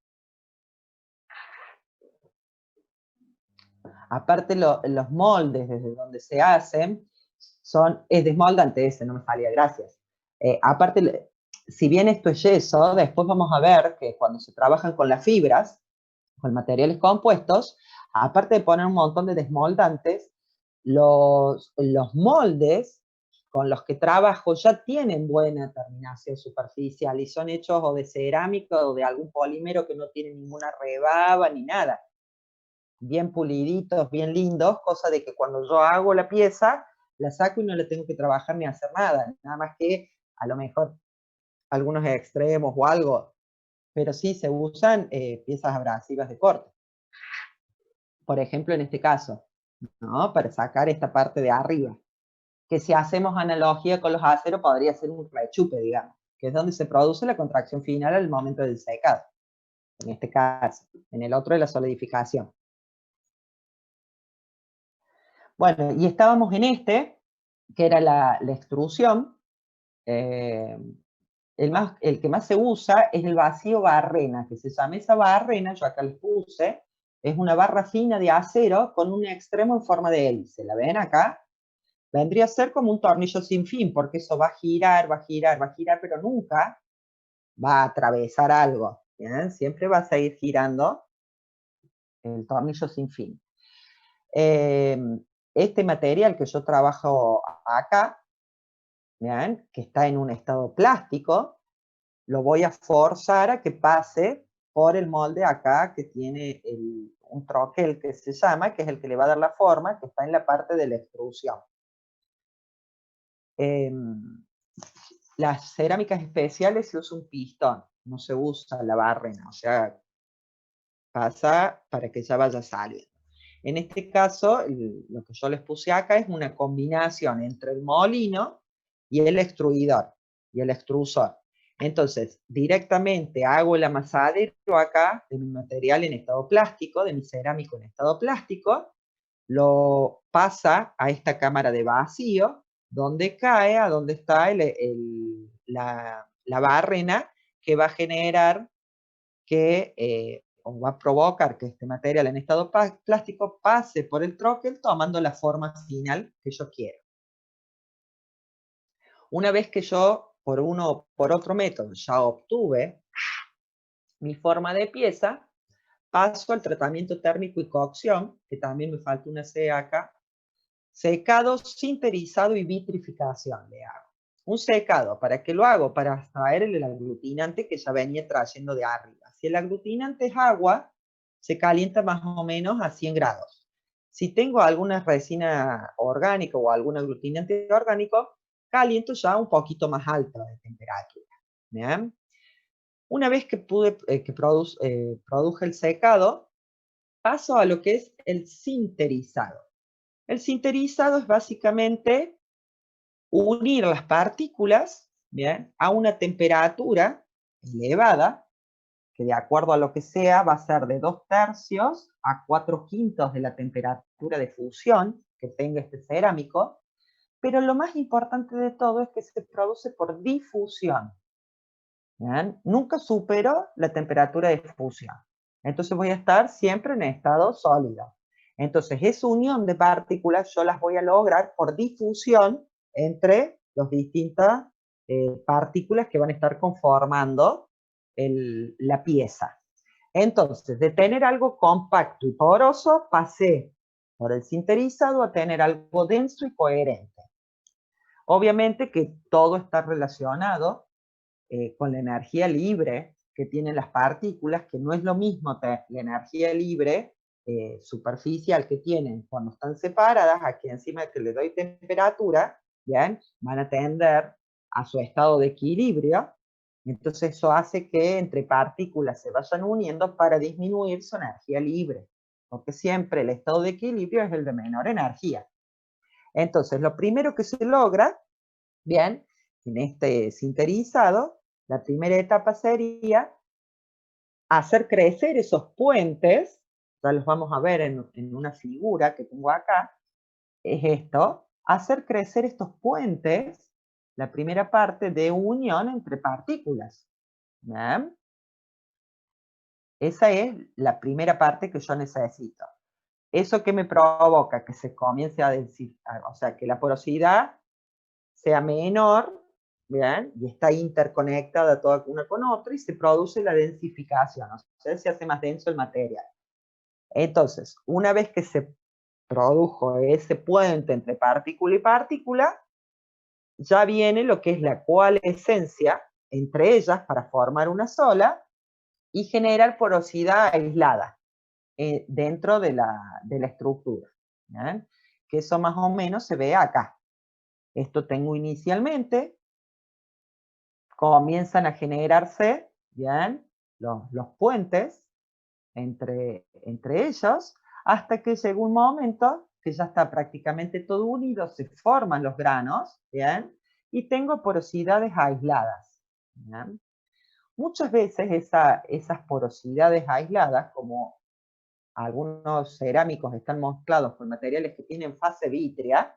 Aparte los moldes desde donde se hacen es desmoldante ese, no me salía, gracias. Aparte, si bien esto es yeso, después vamos a ver que cuando se trabajan con las fibras, con materiales compuestos, aparte de poner un montón de desmoldantes, los moldes con los que trabajo ya tienen buena terminación superficial y son hechos o de cerámica o de algún polímero que no tiene ninguna rebaba ni nada. Bien puliditos, bien lindos, cosa de que cuando yo hago la pieza, la saco y no le tengo que trabajar ni hacer nada más que a lo mejor algunos extremos o algo, pero sí se usan piezas abrasivas de corte. Por ejemplo, en este caso, ¿no? Para sacar esta parte de arriba, que si hacemos analogía con los aceros podría ser un rechupe, digamos, que es donde se produce la contracción final al momento del secado, en este caso, en el otro de la solidificación. Bueno, y estábamos en que era la extrusión. El que más se usa es el vacío barrena, que se llama esa barrena, yo acá les puse, es una barra fina de acero con un extremo en forma de hélice. ¿La ven acá? Vendría a ser como un tornillo sin fin, porque eso va a girar, va a girar, va a girar, pero nunca va a atravesar algo. ¿Bien? Siempre va a seguir girando el tornillo sin fin. Este material que yo trabajo acá, ¿bien? Que está en un estado plástico, lo voy a forzar a que pase por el molde acá que tiene un troquel que se llama, que es el que le va a dar la forma, que está en la parte de la extrusión. Las cerámicas especiales se usa un pistón, no se usa la barrena, o sea, pasa para que ya vaya saliendo. En este caso, lo que yo les puse acá es una combinación entre el molino y el extruidor, y el extrusor. Entonces, directamente hago el amasadero acá de mi material en estado plástico, de mi cerámico en estado plástico, lo pasa a esta cámara de vacío, donde cae a donde está la barrena que va a generar o va a provocar que este material en estado plástico pase por el troquel tomando la forma final que yo quiero. Una vez que yo, por uno o por otro método, ya obtuve mi forma de pieza, paso al tratamiento térmico y cocción, que también me falta una C acá. Secado, sinterizado y vitrificación le hago. Un secado, ¿para qué lo hago? Para extraer el aglutinante que ya venía trayendo de arriba. Si el aglutinante es agua, se calienta más o menos a 100 grados. Si tengo alguna resina orgánica o algún aglutinante orgánico, caliento ya un poquito más alto de temperatura. ¿Bien? Una vez que produje el secado, paso a lo que es el sinterizado. El sinterizado es básicamente unir las partículas, ¿bien?, a una temperatura elevada, que de acuerdo a lo que sea va a ser de 2/3 a 4/5 de la temperatura de fusión que tenga este cerámico, pero lo más importante de todo es que se produce por difusión. ¿Bien? Nunca supero la temperatura de fusión. Entonces voy a estar siempre en estado sólido. Entonces esa unión de partículas yo las voy a lograr por difusión entre las distintas partículas que van a estar conformando la pieza. Entonces, de tener algo compacto y poroso, pasé por el sinterizado a tener algo denso y coherente. Obviamente que todo está relacionado con la energía libre que tienen las partículas, que no es lo mismo la energía libre superficial que tienen cuando están separadas, aquí encima que le doy temperatura, ¿bien? Van a tender a su estado de equilibrio, entonces eso hace que entre partículas se vayan uniendo para disminuir su energía libre, porque siempre el estado de equilibrio es el de menor energía. Entonces, lo primero que se logra, bien, en este sinterizado, la primera etapa sería hacer crecer esos puentes, ya los vamos a ver en una figura que tengo acá, es esto, hacer crecer estos puentes, la primera parte de unión entre partículas. ¿Bien? Esa es la primera parte que yo necesito. Eso que me provoca que se comience a decir, o sea, que la porosidad sea menor, ¿bien? Y está interconectada toda una con otra y se produce la densificación, o sea, se hace más denso el material. Entonces, una vez que se produjo ese puente entre partícula y partícula, ya viene lo que es la coalescencia entre ellas para formar una sola y generar porosidad aislada dentro de la estructura. ¿Bien? Que eso más o menos se ve acá. Esto tengo inicialmente, comienzan a generarse, ¿bien? Los puentes entre ellos, hasta que llega un momento que ya está prácticamente todo unido, se forman los granos, ¿bien? Y tengo porosidades aisladas, ¿bien? Muchas veces esas porosidades aisladas, como algunos cerámicos están mezclados con materiales que tienen fase vítrea,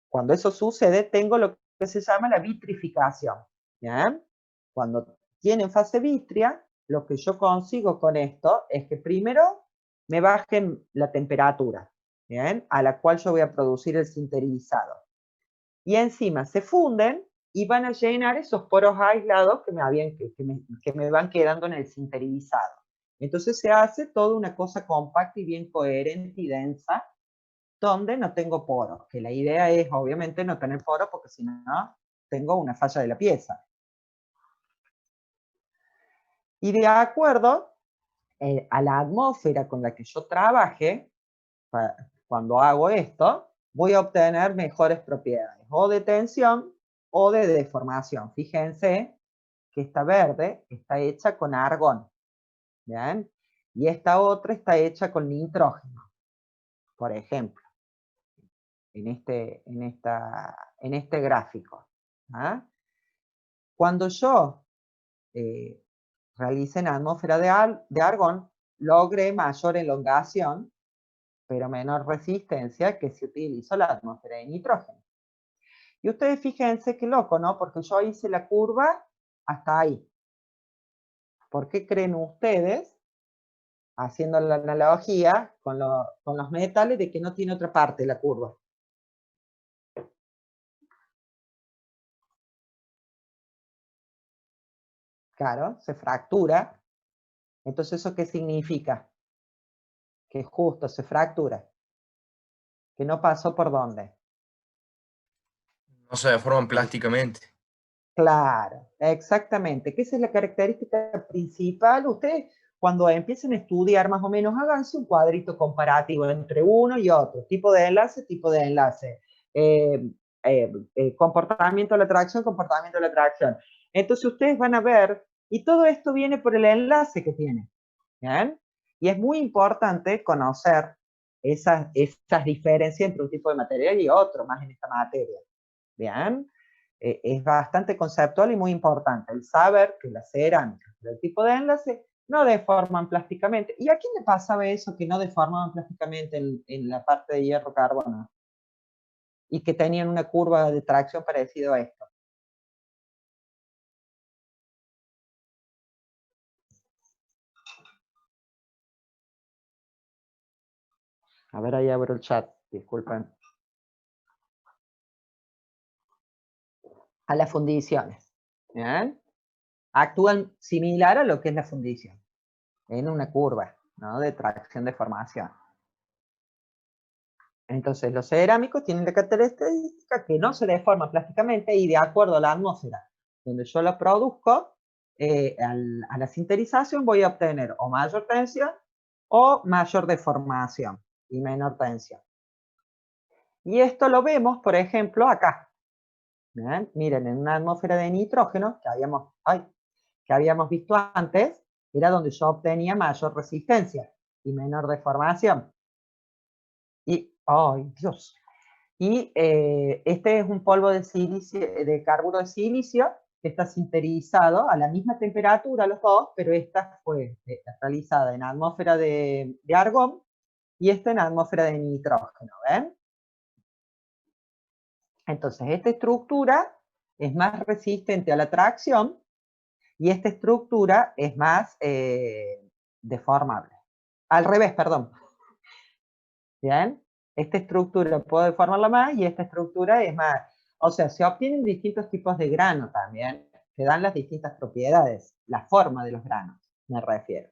cuando eso sucede, tengo lo que se llama la vitrificación. ¿Bien? Cuando tienen fase vítrea, lo que yo consigo con esto es que primero me bajen la temperatura, ¿bien? A la cual yo voy a producir el sinterizado. Y encima se funden y van a llenar esos poros aislados que me van quedando en el sinterizado. Entonces se hace toda una cosa compacta y bien coherente y densa, donde no tengo poros, que la idea es obviamente no tener poros porque si no tengo una falla de la pieza. Y de acuerdo a la atmósfera con la que yo trabaje, cuando hago esto, voy a obtener mejores propiedades, o de tensión o de deformación. Fíjense que esta verde está hecha con argón, ¿bien? Y esta otra está hecha con nitrógeno, por ejemplo, en este gráfico. ¿Ah? Cuando yo realicé en atmósfera de argón, logré mayor elongación, pero menor resistencia que si utilizo la atmósfera de nitrógeno. Y ustedes fíjense qué loco, ¿no? Porque yo hice la curva hasta ahí. ¿Por qué creen ustedes, haciendo la analogía con los metales, de que no tiene otra parte la curva? Claro, se fractura. Entonces, ¿eso qué significa? Que justo se fractura. Que no pasó por dónde. No se deforman plásticamente. Claro, exactamente. Que esa es la característica principal. Ustedes, cuando empiecen a estudiar más o menos, háganse un cuadrito comparativo entre uno y otro. Tipo de enlace, tipo de enlace. Comportamiento de la atracción, comportamiento de la atracción. Entonces ustedes van a ver, y todo esto viene por el enlace que tiene. ¿Bien? Y es muy importante conocer esas diferencias entre un tipo de material y otro, más en esta materia. ¿Bien? Es bastante conceptual y muy importante el saber que las cerámicas del tipo de enlace no deforman plásticamente. ¿Y a quién le pasaba eso que no deformaban plásticamente en la parte de hierro-carbono? Y que tenían una curva de tracción parecida a esto. A ver, ahí abro el chat, disculpen. A las fundiciones. ¿Bien? actúan similar a lo que es la fundición, en una curva, ¿no?, de tracción-deformación. Entonces, los cerámicos tienen la característica que no se deforma plásticamente y de acuerdo a la atmósfera donde yo la produzco, a la sinterización voy a obtener o mayor tensión o mayor deformación y menor tensión. Y esto lo vemos, por ejemplo, acá. ¿Ven? Miren, en una atmósfera de nitrógeno que habíamos visto antes, era donde yo obtenía mayor resistencia y menor deformación. Y, ¡ay, Dios! Y este es un polvo de silicio, de carburo de silicio, que está sinterizado a la misma temperatura los dos, pero esta fue realizada en atmósfera de argón y esta en atmósfera de nitrógeno, ¿ven? Entonces, esta estructura es más resistente a la tracción y esta estructura es más deformable. Al revés, perdón. ¿Bien? Esta estructura puedo deformarla más y esta estructura es más. O sea, se obtienen distintos tipos de grano también, que dan las distintas propiedades, la forma de los granos, me refiero.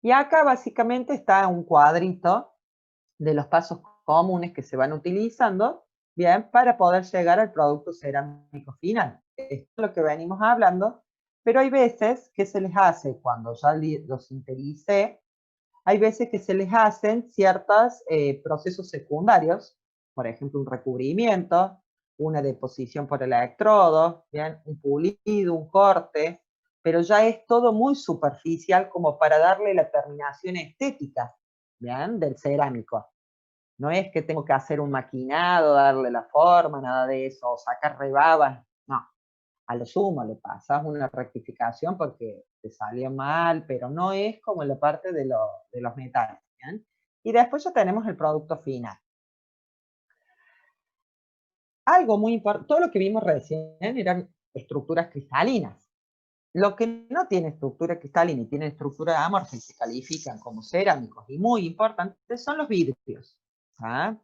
Y acá básicamente está un cuadrito de los pasos comunes que se van utilizando, bien, para poder llegar al producto cerámico final. Esto es lo que venimos hablando, pero hay veces que se les hace, cuando ya lo sintericé, hay veces que se les hacen ciertos procesos secundarios, por ejemplo, un recubrimiento, una deposición por electrodos, ¿bien?, un pulido, un corte, pero ya es todo muy superficial como para darle la terminación estética, ¿bien?, del cerámico. No es que tengo que hacer un maquinado, darle la forma, nada de eso, o sacar rebabas, no. A lo sumo le pasas una rectificación porque te salió mal, pero no es como la parte de los metales, ¿bien? Y después ya tenemos el producto final. Algo muy importante, todo lo que vimos recién eran estructuras cristalinas. Lo que no tiene estructura cristalina y tiene estructura amorfa y se califican como cerámicos y muy importantes son los vidrios. ¿Ah?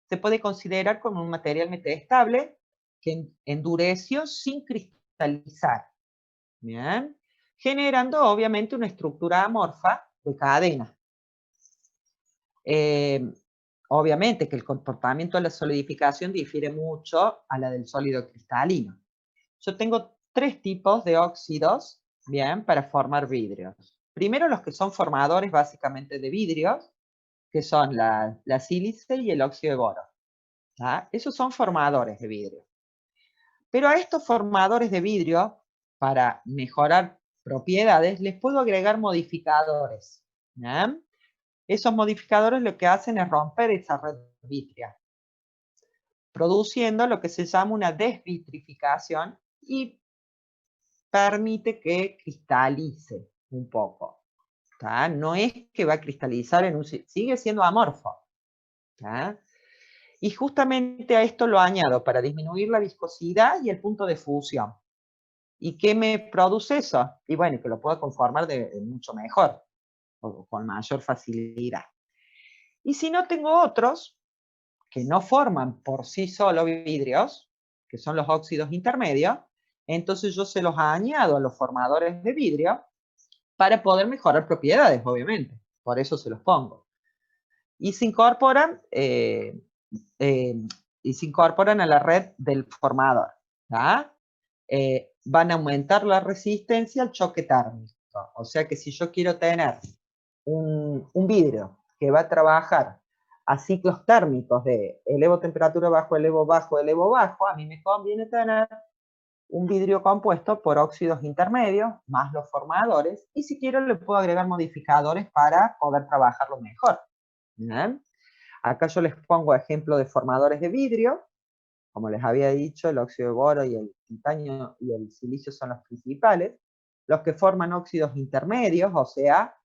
Se puede considerar como un material metastable que endureció sin cristalizar, ¿bien?, generando obviamente una estructura amorfa de cadena. Obviamente que el comportamiento de la solidificación difiere mucho a la del sólido cristalino. Yo tengo tres tipos de óxidos, bien, para formar vidrios. Primero los que son formadores básicamente de vidrios, que son la sílice y el óxido de boro. ¿Ah? Esos son formadores de vidrio. Pero a estos formadores de vidrio, para mejorar propiedades, les puedo agregar modificadores. ¿Ah? Esos modificadores lo que hacen es romper esa red vítrea, produciendo lo que se llama una desvitrificación y permite que cristalice un poco. ¿Ah? No es que va a cristalizar en un... sigue siendo amorfo. ¿Ah? Y justamente a esto lo añado para disminuir la viscosidad y el punto de fusión. ¿Y qué me produce eso? Y bueno, que lo puedo conformar de mucho mejor, o con mayor facilidad. Y si no, tengo otros que no forman por sí solo vidrios, que son los óxidos intermedios, entonces yo se los añado a los formadores de vidrio para poder mejorar propiedades, obviamente. Por eso se los pongo. Y se incorporan... y se incorporan a la red del formador. Van a aumentar la resistencia al choque térmico. O sea que si yo quiero tener un vidrio que va a trabajar a ciclos térmicos de elevo temperatura bajo, elevo bajo, a mí me conviene tener un vidrio compuesto por óxidos intermedios, más los formadores, y si quiero le puedo agregar modificadores para poder trabajarlo mejor. ¿Bien? Acá yo les pongo ejemplo de formadores de vidrio. Como les había dicho, el óxido de boro y el titanio y el silicio son los principales. Los que forman óxidos intermedios, o sea,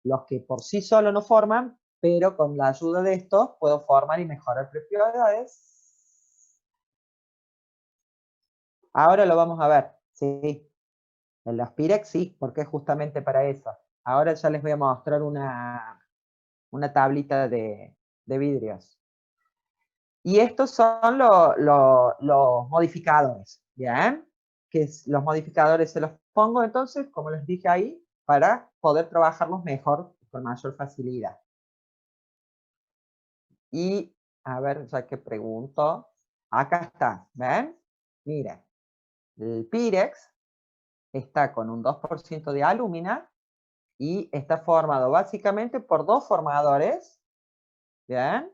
los que por sí solo no forman, pero con la ayuda de estos puedo formar y mejorar propiedades. Ahora lo vamos a ver, sí. En los Pirex sí, porque es justamente para eso. Ahora ya les voy a mostrar una tablita de vidrios. Y estos son los modificadores, ¿bien? los modificadores se los pongo entonces, como les dije ahí, para poder trabajarlos mejor, con mayor facilidad. Y, a ver, ya que pregunto, acá está, ¿ven? Miren, el Pirex está con un 2% de alúmina y está formado básicamente por dos formadores, ¿bien?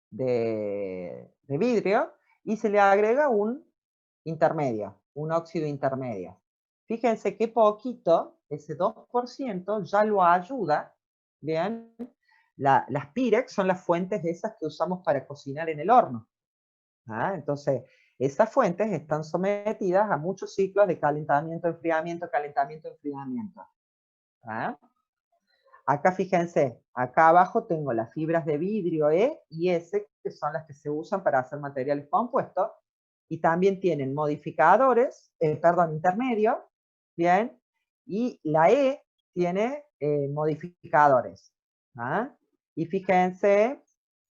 De vidrio, y se le agrega un intermedio, un óxido intermedio. Fíjense qué poquito, ese 2% ya lo ayuda, ¿bien? Las Pirex son las fuentes de esas que usamos para cocinar en el horno. Entonces, esas fuentes están sometidas a muchos ciclos de calentamiento, enfriamiento, calentamiento, enfriamiento. Acá fíjense, acá abajo tengo las fibras de vidrio E y S, que son las que se usan para hacer materiales compuestos, y también tienen modificadores, intermedios, ¿bien? Y la E tiene modificadores. Y fíjense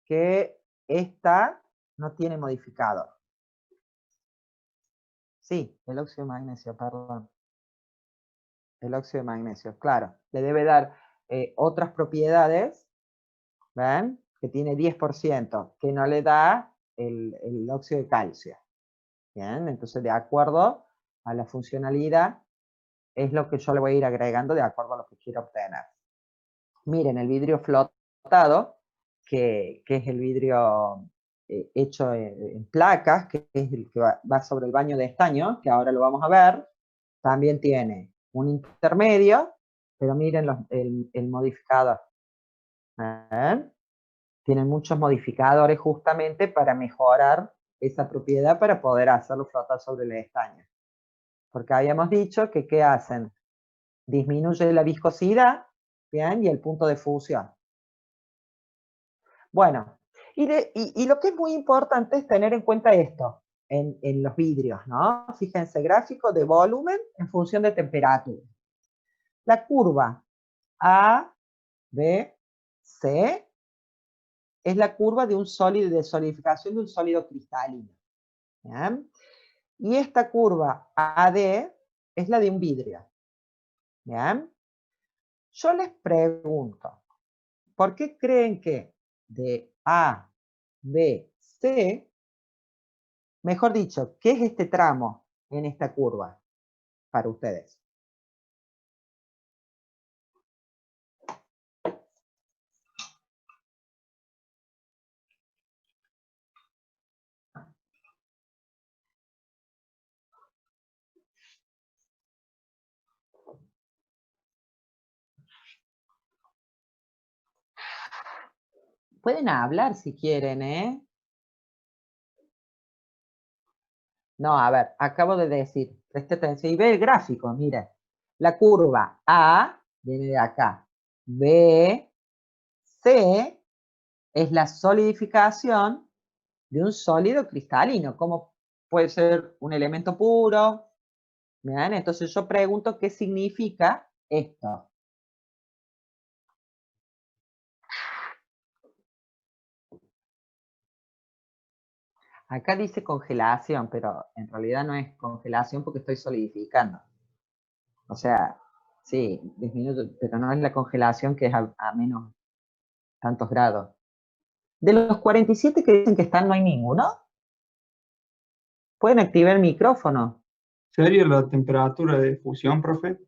que esta no tiene modificador. Sí, el óxido de magnesio, perdón. El óxido de magnesio, claro. Le debe dar otras propiedades, ¿ven? Que tiene 10%, que no le da el óxido de calcio. Bien, entonces de acuerdo a la funcionalidad es lo que yo le voy a ir agregando de acuerdo a lo que quiero obtener. Miren, el vidrio flotado, que es el vidrio hecho en placas, que es el que va sobre el baño de estaño, que ahora lo vamos a ver, también tiene un intermedio, pero miren el modificador. ¿Ven? Tienen muchos modificadores justamente para mejorar esa propiedad para poder hacerlo flotar sobre el estaño. Porque habíamos dicho que ¿qué hacen? Disminuye la viscosidad, ¿bien? Y el punto de fusión. Bueno, y lo que es muy importante es tener en cuenta esto en los vidrios, ¿no? Fíjense, gráfico de volumen en función de temperatura. La curva A, B, C es la curva de un sólido, de solidificación de un sólido cristalino. ¿Bien? Y esta curva AD es la de un vidrio. ¿Bien? Yo les pregunto, ¿por qué creen que de A, B, C, mejor dicho, qué es este tramo en esta curva para ustedes? Pueden hablar si quieren, ¿eh? No, a ver, acabo de decir, preste atención y ve el gráfico, mire. La curva A viene de acá. B, C es la solidificación de un sólido cristalino, como puede ser un elemento puro. ¿Bien? Entonces yo pregunto qué significa esto. Acá dice congelación, pero en realidad no es congelación porque estoy solidificando. O sea, sí, disminuye, pero no es la congelación que es a menos tantos grados. De los 47 que dicen que están, ¿no hay ninguno? Pueden activar el micrófono. ¿Sería la temperatura de fusión, profe?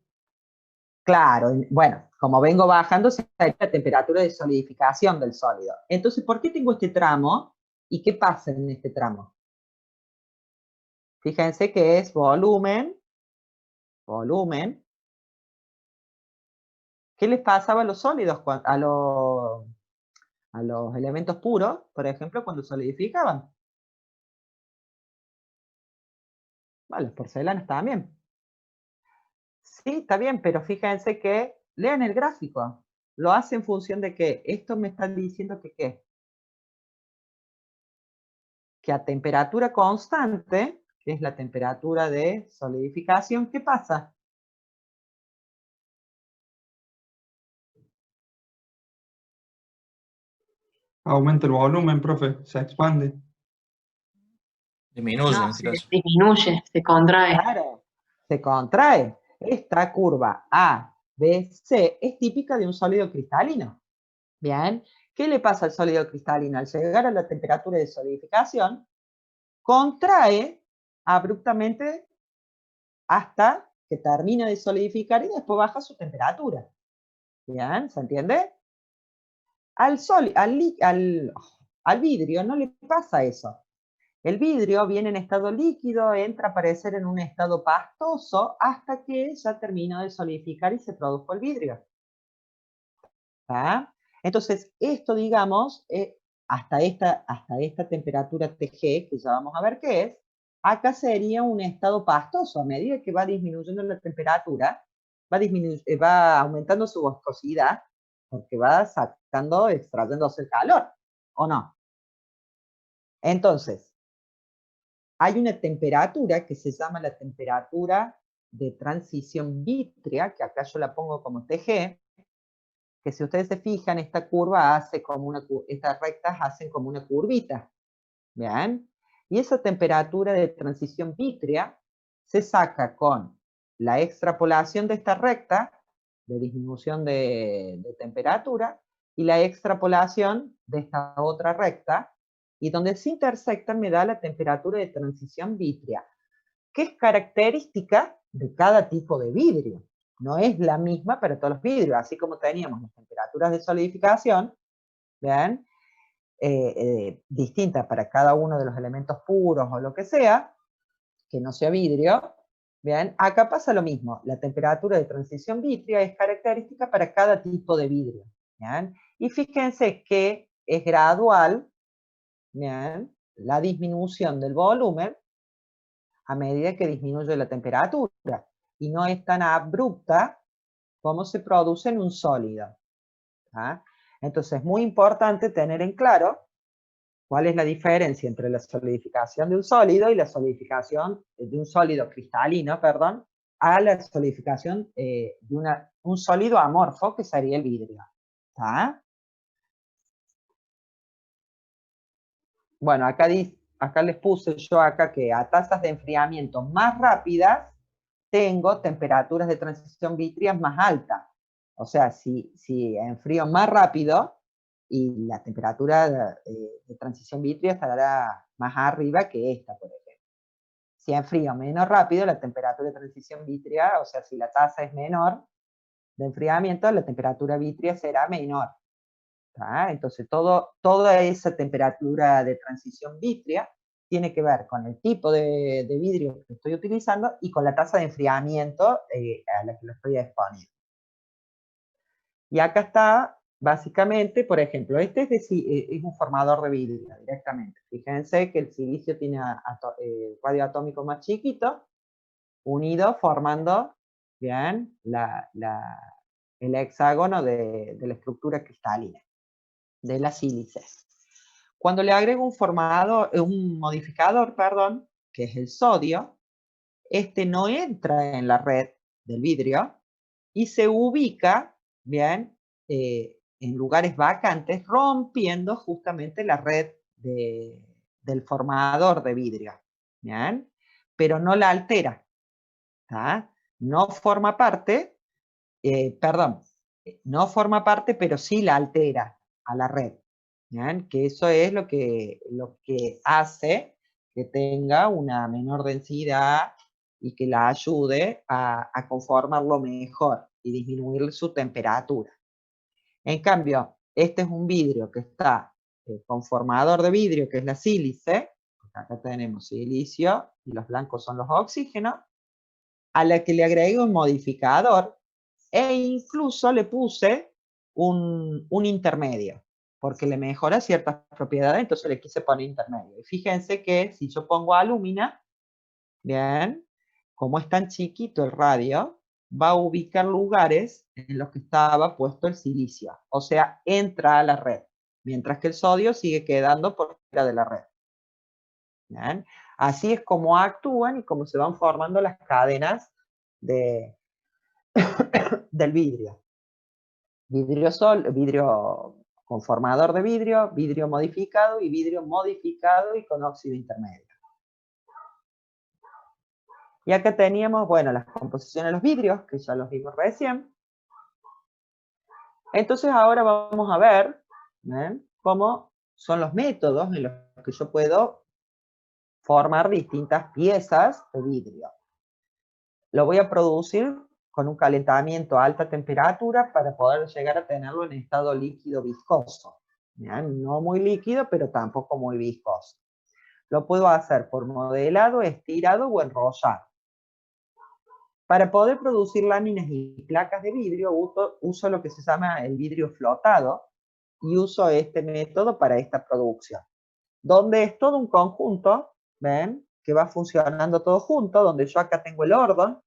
Claro, bueno, como vengo bajando, se da la temperatura de solidificación del sólido. Entonces, ¿por qué tengo este tramo? ¿Y qué pasa en este tramo? Fíjense que es volumen. ¿Qué les pasaba a los sólidos, a los elementos puros, por ejemplo, cuando solidificaban? Bueno, las porcelanas también. Sí, está bien, pero fíjense que lean el gráfico. Lo hace en función de que esto me está diciendo que ¿qué? Que a temperatura constante, que es la temperatura de solidificación, ¿qué pasa? Aumenta el volumen, profe, se expande. Disminuye en No, este se caso. disminuye, se contrae. Claro, se contrae. Esta curva A, B, C es típica de un sólido cristalino. Bien, ¿qué le pasa al sólido cristalino? Al llegar a la temperatura de solidificación, contrae abruptamente hasta que termina de solidificar y después baja su temperatura. Bien, ¿se entiende? Al vidrio no le pasa eso. El vidrio viene en estado líquido, entra a aparecer en un estado pastoso hasta que ya terminó de solidificar y se produjo el vidrio. ¿Ah? Entonces, esto, digamos, hasta esta temperatura TG, que ya vamos a ver qué es, acá sería un estado pastoso. A medida que va disminuyendo la temperatura, va aumentando su viscosidad, porque va extrayéndose el calor, ¿o no? Entonces, hay una temperatura que se llama la temperatura de transición vítrea, que acá yo la pongo como TG, que si ustedes se fijan, esta curva hace como estas rectas hacen como una curvita. ¿Bien? Y esa temperatura de transición vítrea se saca con la extrapolación de esta recta, de disminución de temperatura, y la extrapolación de esta otra recta, y donde se intersectan me da la temperatura de transición vítrea, que es característica de cada tipo de vidrio. No es la misma para todos los vidrios, así como teníamos las temperaturas de solidificación, ¿bien? Distintas para cada uno de los elementos puros o lo que sea, que no sea vidrio, ¿bien? Acá pasa lo mismo, la temperatura de transición vítrea es característica para cada tipo de vidrio, ¿bien? Y fíjense que es gradual, ¿bien? La disminución del volumen a medida que disminuye la temperatura, y no es tan abrupta como se produce en un sólido. ¿Ah? Entonces es muy importante tener en claro cuál es la diferencia entre la solidificación de un sólido y la solidificación de un sólido cristalino, perdón, a la solidificación de un sólido amorfo, que sería el vidrio. ¿Ah? Bueno, acá les puse yo acá que a tasas de enfriamiento más rápidas tengo temperaturas de transición vítrea más altas. O sea, si enfrío más rápido, y la temperatura de transición vítrea estará más arriba que esta, por ejemplo. Si enfrío menos rápido, la temperatura de transición vítrea, o sea, si la tasa es menor de enfriamiento, la temperatura vítrea será menor. ¿Tá? Entonces, toda esa temperatura de transición vítrea tiene que ver con el tipo de vidrio que estoy utilizando y con la tasa de enfriamiento a la que lo estoy exponiendo. Y acá está, básicamente, por ejemplo, este es un formador de vidrio directamente. Fíjense que el silicio tiene radio atómico más chiquito, unido formando, bien, el hexágono de la estructura cristalina de la sílice. Cuando le agrego un modificador, perdón, que es el sodio, este no entra en la red del vidrio y se ubica, bien, en lugares vacantes, rompiendo justamente la red del formador de vidrio, bien, pero no la altera, ¿tá? No forma parte, no forma parte, pero sí la altera a la red. ¿Bien? Que eso es lo que hace que tenga una menor densidad y que la ayude a conformarlo mejor y disminuir su temperatura. En cambio, este es un vidrio que está conformador de vidrio, que es la sílice. Acá tenemos silicio y los blancos son los oxígenos, a la que le agrego un modificador e incluso le puse un intermedio, porque le mejora ciertas propiedades, entonces le quise poner intermedio. Y fíjense que si yo pongo alúmina, bien, como es tan chiquito el radio, va a ubicar lugares en los que estaba puesto el silicio, o sea, entra a la red, mientras que el sodio sigue quedando por fuera de la red. ¿Bien? Así es como actúan y cómo se van formando las cadenas del vidrio. Vidrio conformador de vidrio, vidrio modificado y vidrio modificado y con óxido intermedio. Y acá teníamos, bueno, las composiciones de los vidrios, que ya los vimos recién. Entonces ahora vamos a ver, ¿ven?, cómo son los métodos en los que yo puedo formar distintas piezas de vidrio. Lo voy a producir con un calentamiento a alta temperatura para poder llegar a tenerlo en estado líquido viscoso. ¿Bien? No muy líquido, pero tampoco muy viscoso. Lo puedo hacer por modelado, estirado o enrollado. Para poder producir láminas y placas de vidrio, uso lo que se llama el vidrio flotado y uso este método para esta producción, donde es todo un conjunto, ¿ven?, que va funcionando todo junto, donde yo acá tengo el horno,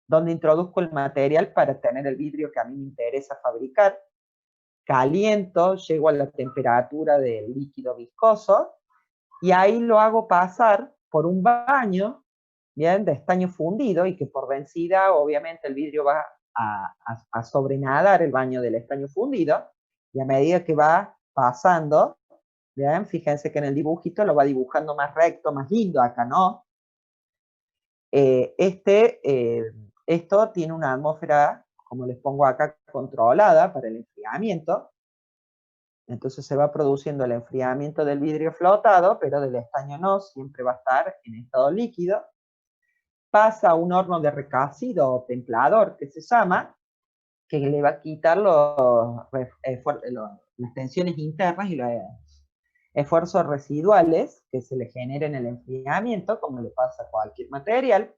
donde introduzco el material para tener el vidrio que a mí me interesa fabricar, caliento, llego a la temperatura del líquido viscoso, y ahí lo hago pasar por un baño, bien, de estaño fundido, y que por densidad, obviamente, el vidrio va a sobrenadar el baño del estaño fundido, y a medida que va pasando, bien, fíjense que en el dibujito lo va dibujando más recto, más lindo, acá no. Esto tiene una atmósfera, como les pongo acá, controlada para el enfriamiento. Entonces se va produciendo el enfriamiento del vidrio flotado, pero del estaño no, siempre va a estar en estado líquido. Pasa a un horno de recocido o templador, que se llama, que le va a quitar las tensiones internas y los esfuerzos residuales que se le generen en el enfriamiento, como le pasa a cualquier material,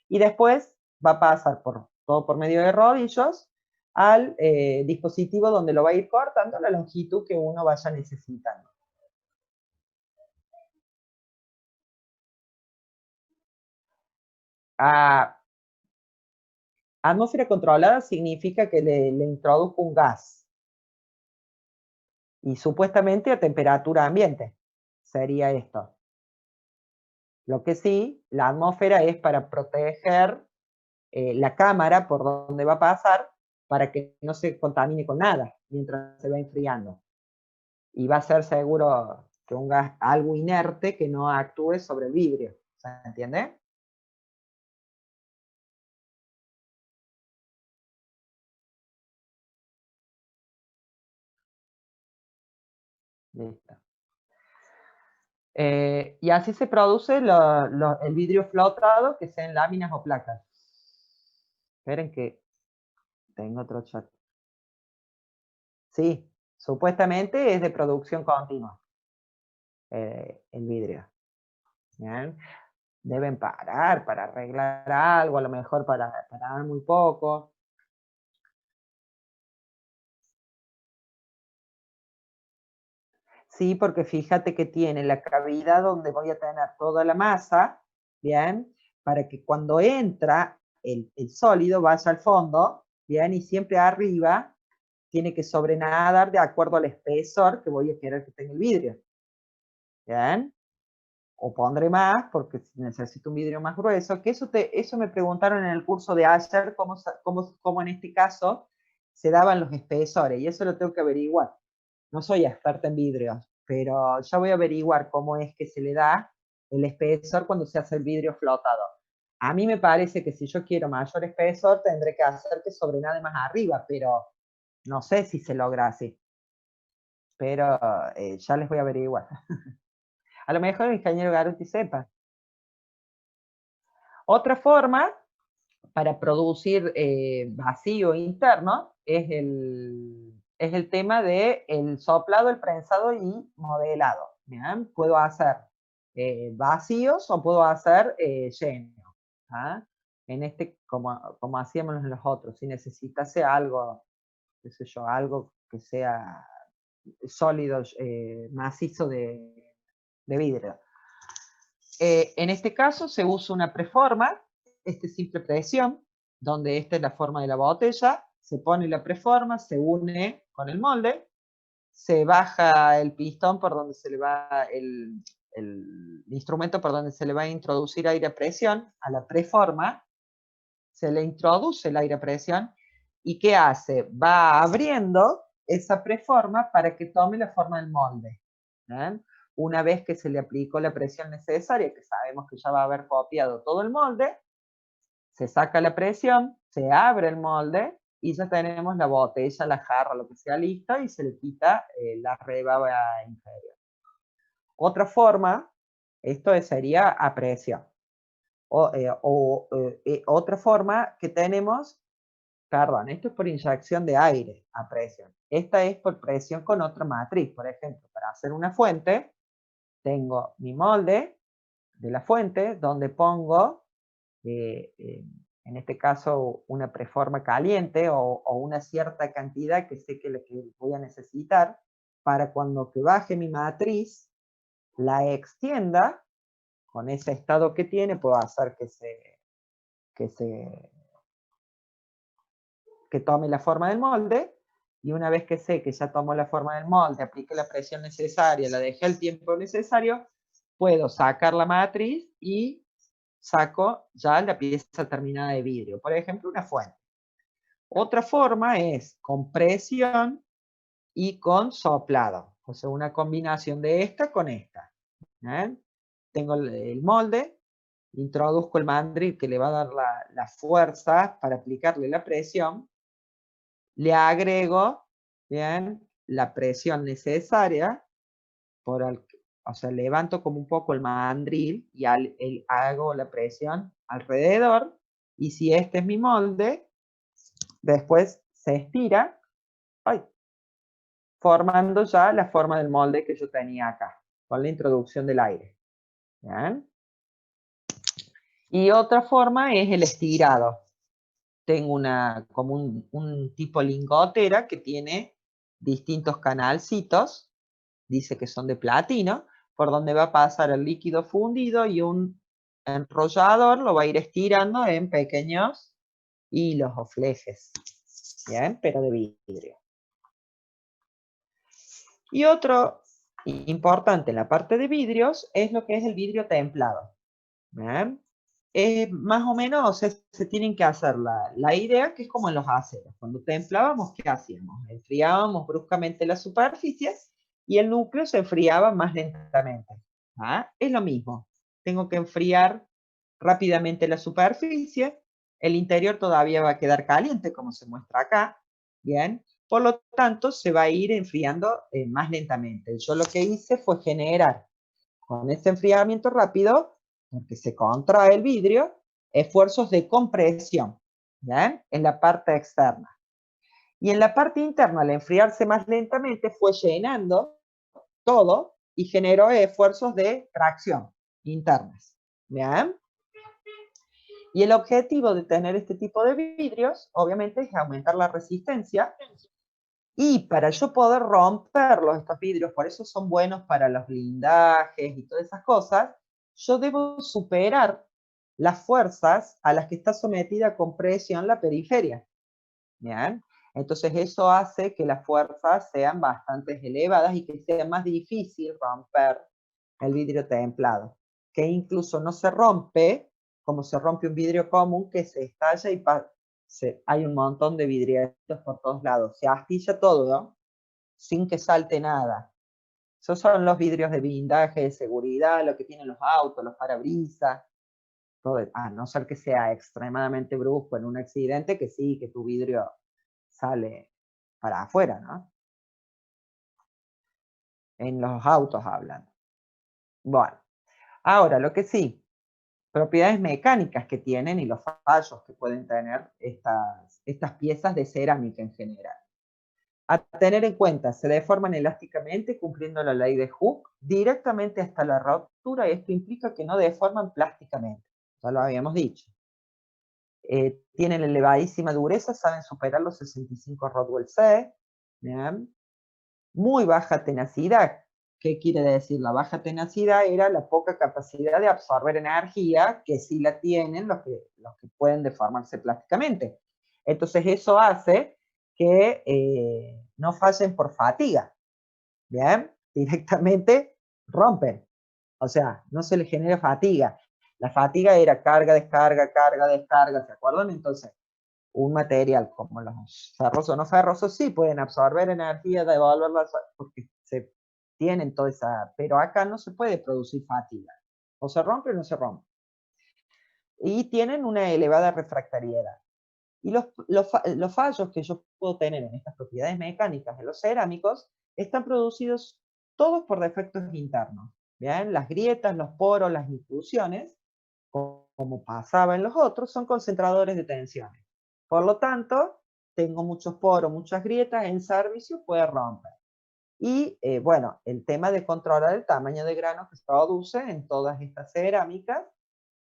y después va a pasar todo por medio de rodillos al dispositivo donde lo va a ir cortando la longitud que uno vaya necesitando. Atmósfera controlada significa que le introduzco un gas. Y supuestamente a temperatura ambiente sería esto. Lo que sí, la atmósfera es para proteger la cámara por donde va a pasar, para que no se contamine con nada mientras se va enfriando. Y va a ser seguro que un gas, algo inerte, que no actúe sobre el vidrio. ¿Se entiende? Listo. Y así se produce el vidrio flotado, que sea en láminas o placas. Esperen que tengo otro chat. Sí, supuestamente es de producción continua el vidrio. ¿Bien? Deben parar para arreglar algo, a lo mejor para dar muy poco. Sí, porque fíjate que tiene la cavidad donde voy a tener toda la masa, ¿bien? Para que cuando entra el sólido vaya al fondo, ¿bien? Y siempre arriba tiene que sobrenadar de acuerdo al espesor que voy a querer que tenga el vidrio. ¿Bien? O pondré más porque necesito un vidrio más grueso, que eso me preguntaron en el curso de ayer, cómo en este caso se daban los espesores, y eso lo tengo que averiguar. No soy experta en vidrios, pero ya voy a averiguar cómo es que se le da el espesor cuando se hace el vidrio flotado. A mí me parece que si yo quiero mayor espesor, tendré que hacer que sobrenade más arriba, pero no sé si se logra así. Pero ya les voy a averiguar. A lo mejor el ingeniero Garuti sepa. Otra forma para producir vacío interno es el tema del soplado, el prensado y modelado. ¿Bien? Puedo hacer vacíos o puedo hacer llenos. ¿Ah? En como hacíamos en los otros, si necesitase algo, qué sé yo, algo que sea sólido, macizo de vidrio. En este caso se usa una preforma, simple presión, donde esta es la forma de la botella, se pone la preforma, se une con el molde, se baja el pistón por donde se le va el instrumento por donde se le va a introducir aire a presión, a la preforma, se le introduce el aire a presión, y ¿qué hace? Va abriendo esa preforma para que tome la forma del molde. ¿Bien? una vez que se le aplicó la presión necesaria, que sabemos que ya va a haber copiado todo el molde, se saca la presión, se abre el molde y ya tenemos la botella, la jarra, lo que sea lista y se le quita la rebaba inferior. Otra forma, esto sería a presión. Otra forma que tenemos, perdón, esto es por inyección de aire a presión. Esta es por presión con otra matriz. Por ejemplo, para hacer una fuente, tengo mi molde de la fuente donde pongo, en este caso, una preforma caliente o una cierta cantidad que sé que voy a necesitar para cuando que baje mi matriz, la extienda. Con ese estado que tiene, puedo hacer que tome la forma del molde, y una vez que sé que ya tomó la forma del molde, apliqué la presión necesaria, la dejé el tiempo necesario, puedo sacar la matriz y saco ya la pieza terminada de vidrio. Por ejemplo, una fuente. Otra forma es con presión y con soplado. O sea, una combinación de esta con esta. Tengo el molde, introduzco el mandril que le va a dar la fuerza para aplicarle la presión, le agrego, bien, la presión necesaria, o sea, levanto como un poco el mandril y hago la presión alrededor, y si este es mi molde, después se estira, formando ya la forma del molde que yo tenía acá, con la introducción del aire. ¿Bien? Y otra forma es el estirado. Tengo como un tipo lingotera que tiene distintos canalcitos, dice que son de platino, por donde va a pasar el líquido fundido y un enrollador lo va a ir estirando en pequeños hilos o flejes, ¿bien? Pero de vidrio. Y otro importante en la parte de vidrios es lo que es el vidrio templado. ¿Bien? Más o menos se tienen que hacer la idea que es como en los aceros. Cuando templábamos, ¿qué hacíamos? Enfriábamos bruscamente la superficie y el núcleo se enfriaba más lentamente. Es lo mismo. Tengo que enfriar rápidamente la superficie. El interior todavía va a quedar caliente, como se muestra acá. Bien. Por lo tanto, se va a ir enfriando más lentamente. Yo lo que hice fue generar, con este enfriamiento rápido, porque se contrae el vidrio, esfuerzos de compresión, ¿bien? En la parte externa. Y en la parte interna, al enfriarse más lentamente, fue llenando todo y generó esfuerzos de tracción internas, ¿bien? Y el objetivo de tener este tipo de vidrios, obviamente, es aumentar la resistencia. Y para yo poder romperlos, estos vidrios, por eso son buenos para los blindajes y todas esas cosas, yo debo superar las fuerzas a las que está sometida con presión la periferia. ¿Bien? Entonces eso hace que las fuerzas sean bastante elevadas y que sea más difícil romper el vidrio templado. Que incluso no se rompe como se rompe un vidrio común, que se estalla y hay un montón de vidrietos por todos lados. Se astilla todo, ¿no? Sin que salte nada. Esos son los vidrios de blindaje, de seguridad, lo que tienen los autos, los parabrisas. A no ser que sea extremadamente brusco en un accidente, que sí, que tu vidrio sale para afuera, ¿no? En los autos hablan. Bueno, ahora lo que sí, propiedades mecánicas que tienen y los fallos que pueden tener estas piezas de cerámica en general. A tener en cuenta, se deforman elásticamente cumpliendo la ley de Hooke directamente hasta la rotura, y esto implica que no deforman plásticamente, ya lo habíamos dicho. Tienen elevadísima dureza, saben superar los 65 Rodwell C, ¿bien? Muy baja tenacidad. ¿Qué quiere decir? La baja tenacidad era la poca capacidad de absorber energía, que sí la tienen los que pueden deformarse plásticamente. Entonces eso hace que no fallen por fatiga. ¿Bien? Directamente rompen. O sea, no se les genera fatiga. La fatiga era carga, descarga, ¿se acuerdan? Entonces, un material como los ferrosos o no ferrosos sí pueden absorber energía, devolverla, porque se tienen toda esa, pero acá no se puede producir fatiga, o se rompe o no se rompe. Y tienen una elevada refractariedad. Y los fallos que yo puedo tener en estas propiedades mecánicas de los cerámicos están producidos todos por defectos internos. ¿Bien? Las grietas, los poros, las intrusiones, como pasaba en los otros, son concentradores de tensiones. Por lo tanto, tengo muchos poros, muchas grietas, en servicio puede romper. Y bueno, el tema de controlar el tamaño de grano que se produce en todas estas cerámicas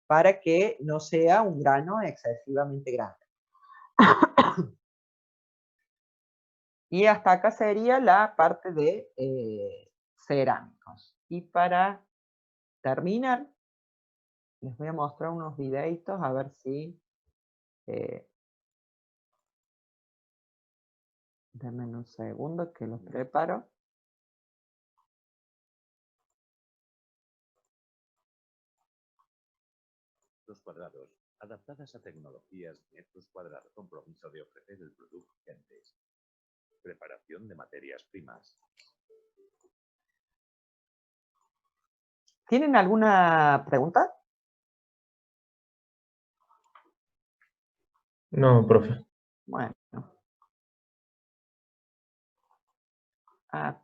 para que no sea un grano excesivamente grande. Y hasta acá sería la parte de cerámicos. Y para terminar, les voy a mostrar unos videitos a ver si... denme un segundo que los preparo. Los cuadrados, adaptadas a tecnologías metros cuadrados, compromiso de ofrecer el producto antes. Preparación de materias primas. ¿Tienen alguna pregunta? No, profe. Bueno. Ah,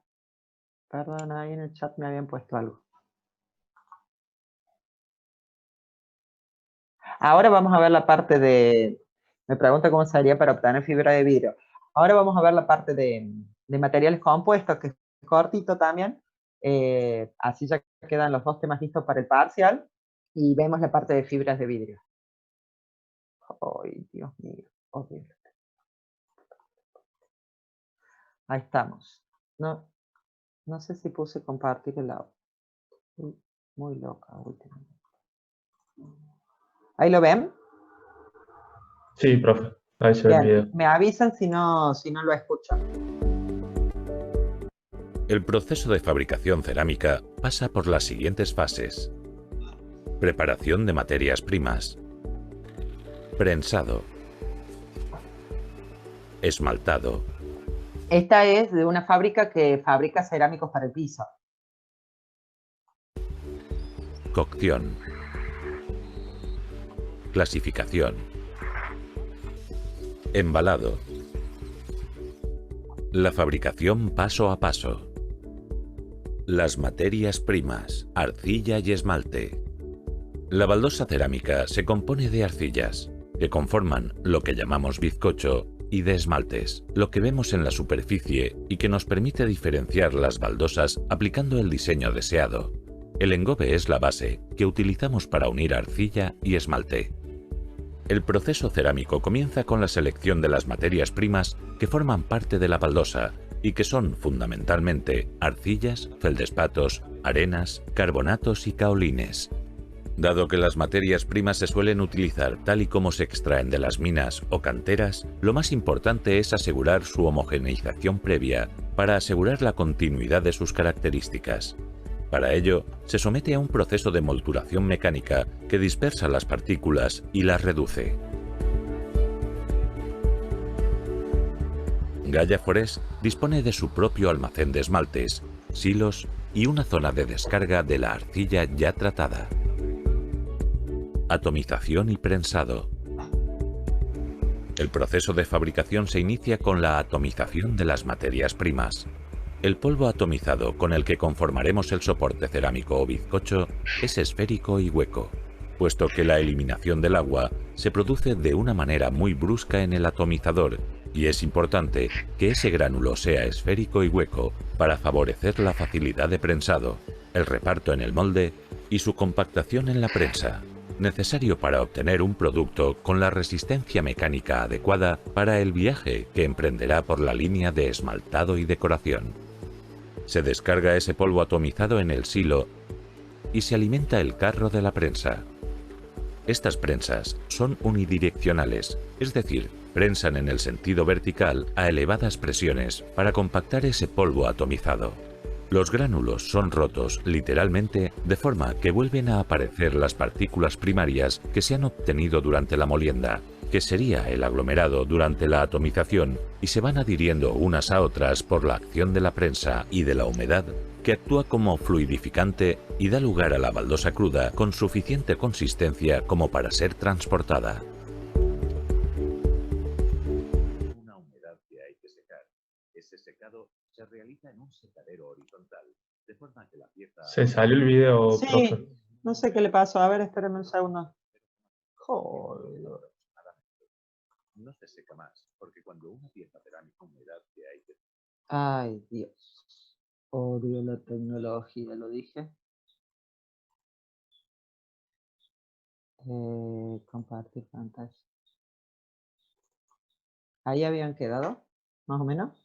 perdón, ahí en el chat me habían puesto algo. Ahora vamos a ver la parte de... Me pregunta cómo se haría para obtener fibra de vidrio. Ahora vamos a ver la parte de materiales compuestos, que es cortito también. Así ya quedan los dos temas listos para el parcial. Y vemos la parte de fibras de vidrio. ¡Ay, Dios mío! Horrible. Ahí estamos. No sé si puse compartir el audio. Muy loca últimamente. ¿Ahí lo ven? Sí, profe. Ahí se ve el video. Me avisan si no lo escuchan. El proceso de fabricación cerámica pasa por las siguientes fases. Preparación de materias primas. Prensado. Esmaltado. Esta es de una fábrica que fabrica cerámicos para el piso. Cocción. Clasificación. Embalado. La fabricación paso a paso. Las materias primas, arcilla y esmalte. La baldosa cerámica se compone de arcillas, que conforman lo que llamamos bizcocho, y de esmaltes, lo que vemos en la superficie y que nos permite diferenciar las baldosas aplicando el diseño deseado. El engobe es la base que utilizamos para unir arcilla y esmalte. El proceso cerámico comienza con la selección de las materias primas que forman parte de la baldosa y que son fundamentalmente arcillas, feldespatos, arenas, carbonatos y caolines. Dado que las materias primas se suelen utilizar tal y como se extraen de las minas o canteras, lo más importante es asegurar su homogeneización previa para asegurar la continuidad de sus características. Para ello, se somete a un proceso de molturación mecánica que dispersa las partículas y las reduce. Gaia Forest dispone de su propio almacén de esmaltes, silos y una zona de descarga de la arcilla ya tratada. Atomización y prensado. El proceso de fabricación se inicia con la atomización de las materias primas. El polvo atomizado con el que conformaremos el soporte cerámico o bizcocho es esférico y hueco, puesto que la eliminación del agua se produce de una manera muy brusca en el atomizador y es importante que ese gránulo sea esférico y hueco para favorecer la facilidad de prensado, el reparto en el molde y su compactación en la prensa, necesario para obtener un producto con la resistencia mecánica adecuada para el viaje que emprenderá por la línea de esmaltado y decoración. Se descarga ese polvo atomizado en el silo y se alimenta el carro de la prensa. Estas prensas son unidireccionales, es decir, prensan en el sentido vertical a elevadas presiones para compactar ese polvo atomizado. Los gránulos son rotos, literalmente, de forma que vuelven a aparecer las partículas primarias que se han obtenido durante la molienda, que sería el aglomerado durante la atomización, y se van adhiriendo unas a otras por la acción de la prensa y de la humedad, que actúa como fluidificante y da lugar a la baldosa cruda con suficiente consistencia como para ser transportada. Una humedad que hay que secar. Ese secado se realiza en un secadero horizontal, de forma que la pieza... Se salió el video, Sí, profe. no sé qué le pasó. A ver, espérenme un segundo. Joder. No se seca más, porque cuando una pieza cerámica humedad que hay que... Ay, Dios. Odio la tecnología, lo dije. Compartir pantalla. ¿Ahí habían quedado? ¿Más o menos?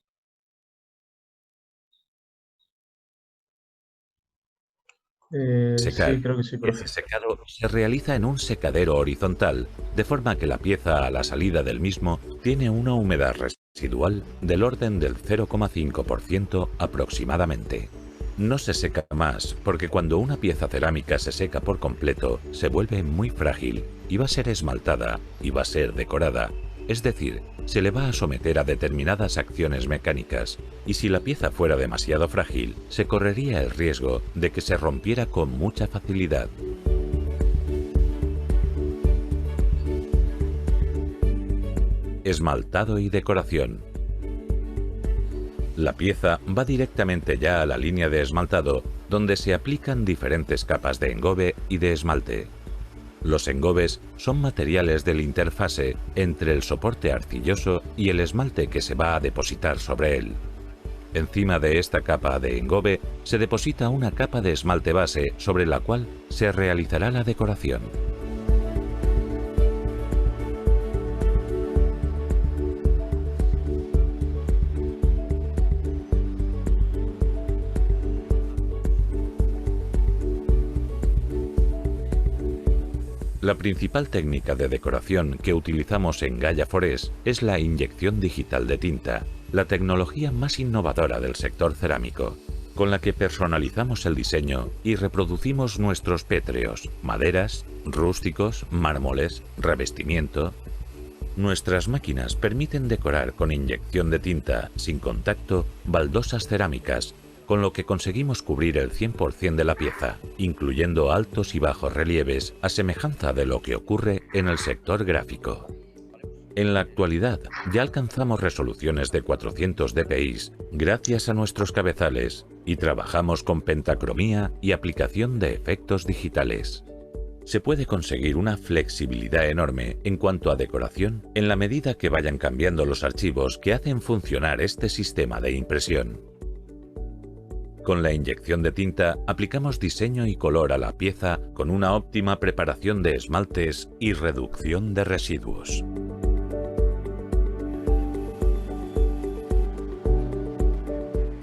Secar. Sí, creo que sí, profe. Ese secado se realiza en un secadero horizontal, de forma que la pieza a la salida del mismo tiene una humedad residual del orden del 0,5% aproximadamente. No se seca más porque cuando una pieza cerámica se seca por completo se vuelve muy frágil y va a ser esmaltada y va a ser decorada. Es decir, se le va a someter a determinadas acciones mecánicas, y si la pieza fuera demasiado frágil, se correría el riesgo de que se rompiera con mucha facilidad. Esmaltado y decoración. La pieza va directamente ya a la línea de esmaltado, donde se aplican diferentes capas de engobe y de esmalte. Los engobes son materiales del interfase entre el soporte arcilloso y el esmalte que se va a depositar sobre él. Encima de esta capa de engobe se deposita una capa de esmalte base sobre la cual se realizará la decoración. La principal técnica de decoración que utilizamos en Gaia Forest es la inyección digital de tinta, la tecnología más innovadora del sector cerámico, con la que personalizamos el diseño y reproducimos nuestros pétreos, maderas, rústicos, mármoles, revestimiento. Nuestras máquinas permiten decorar con inyección de tinta, sin contacto, baldosas cerámicas, con lo que conseguimos cubrir el 100% de la pieza, incluyendo altos y bajos relieves, a semejanza de lo que ocurre en el sector gráfico. En la actualidad, ya alcanzamos resoluciones de 400 dpi gracias a nuestros cabezales y trabajamos con pentacromía y aplicación de efectos digitales. Se puede conseguir una flexibilidad enorme en cuanto a decoración en la medida que vayan cambiando los archivos que hacen funcionar este sistema de impresión. Con la inyección de tinta aplicamos diseño y color a la pieza con una óptima preparación de esmaltes y reducción de residuos.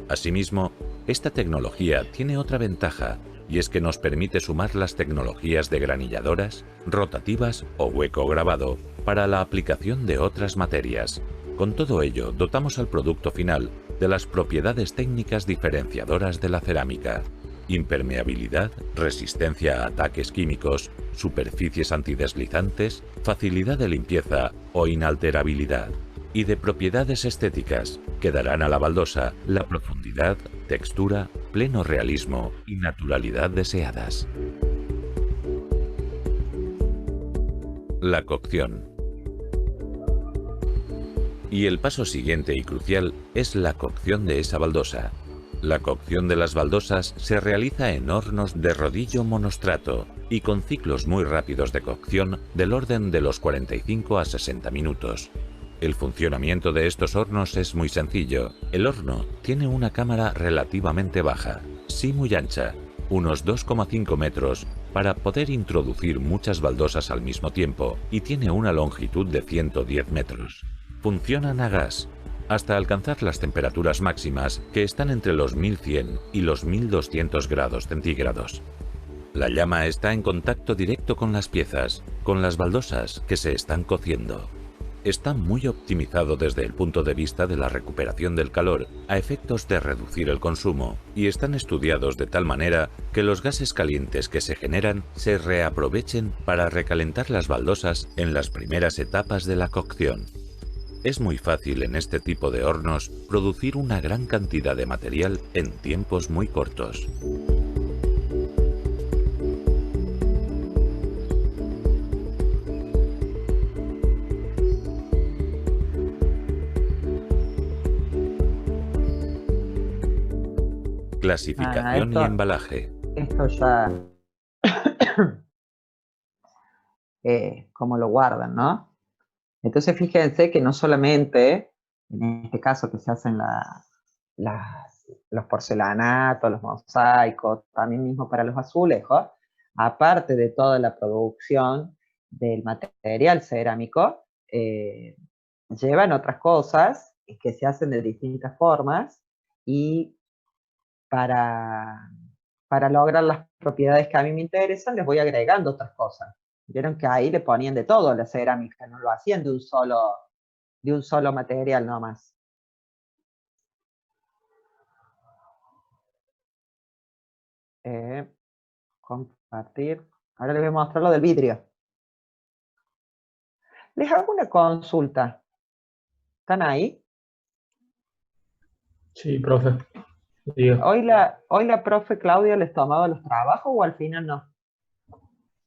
Asimismo, esta tecnología tiene otra ventaja, y es que nos permite sumar las tecnologías de granilladoras, rotativas o hueco grabado para la aplicación de otras materias. Con todo ello, dotamos al producto final de las propiedades técnicas diferenciadoras de la cerámica: impermeabilidad, resistencia a ataques químicos, superficies antideslizantes, facilidad de limpieza o inalterabilidad, y de propiedades estéticas que darán a la baldosa la profundidad, textura, pleno realismo y naturalidad deseadas. La cocción. Y el paso siguiente y crucial es la cocción de esa baldosa. La cocción de las baldosas se realiza en hornos de rodillo monostrato y con ciclos muy rápidos de cocción del orden de los 45 a 60 minutos. El funcionamiento de estos hornos es muy sencillo. El horno tiene una cámara relativamente baja, sí muy ancha, unos 2,5 metros, para poder introducir muchas baldosas al mismo tiempo, y tiene una longitud de 110 metros. Funcionan a gas, hasta alcanzar las temperaturas máximas que están entre los 1100 y los 1200 grados centígrados. La llama está en contacto directo con las piezas, con las baldosas que se están cociendo. está muy optimizado desde el punto de vista de la recuperación del calor a efectos de reducir el consumo, y están estudiados de tal manera que los gases calientes que se generan se reaprovechen para recalentar las baldosas en las primeras etapas de la cocción. Es muy fácil en este tipo de hornos producir una gran cantidad de material en tiempos muy cortos. Clasificación y embalaje. Esto ya... cómo lo guardan, ¿no? Entonces fíjense que no solamente, en este caso que se hacen los porcelanatos, los mosaicos, también mismo para los azulejos, aparte de toda la producción del material cerámico, llevan otras cosas que se hacen de distintas formas y para lograr las propiedades que a mí me interesan les voy agregando otras cosas. Vieron que ahí le ponían de todo a la cerámica, no lo hacían de un solo material nomás. Compartir. Ahora les voy a mostrar lo del vidrio. Les hago una consulta. ¿Están ahí? Sí, profe. Diga. ¿Hoy la profe Claudia les tomaba los trabajos o al final no?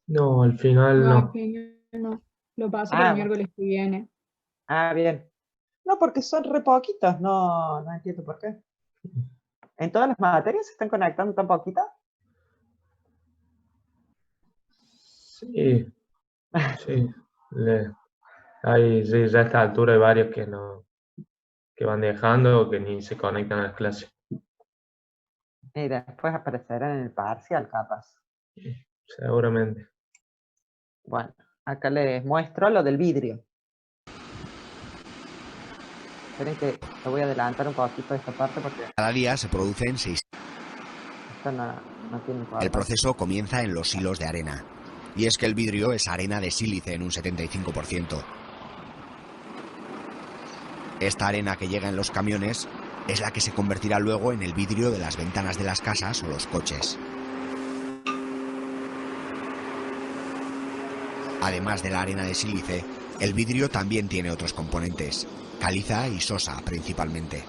No, al final No, no. que no. Lo paso para el miércoles que viene. Ah, bien. No, porque son re poquitos, no entiendo por qué. ¿En todas las materias se están conectando tan poquitas? Sí, sí. Sí, ya a esta altura hay varios que no, que van dejando o que ni se conectan a las clases. Y después aparecerán en el parcial, capaz. Seguramente. Bueno, acá les muestro lo del vidrio. Esperen que lo voy a adelantar un poquito esta parte porque... Cada día se producen 6. Esto no tiene problema. El proceso comienza en los hilos de arena. Y es que el vidrio es arena de sílice en un 75%. Esta arena que llega en los camiones es la que se convertirá luego en el vidrio de las ventanas de las casas o los coches. Además de la arena de sílice, el vidrio también tiene otros componentes, caliza y sosa principalmente.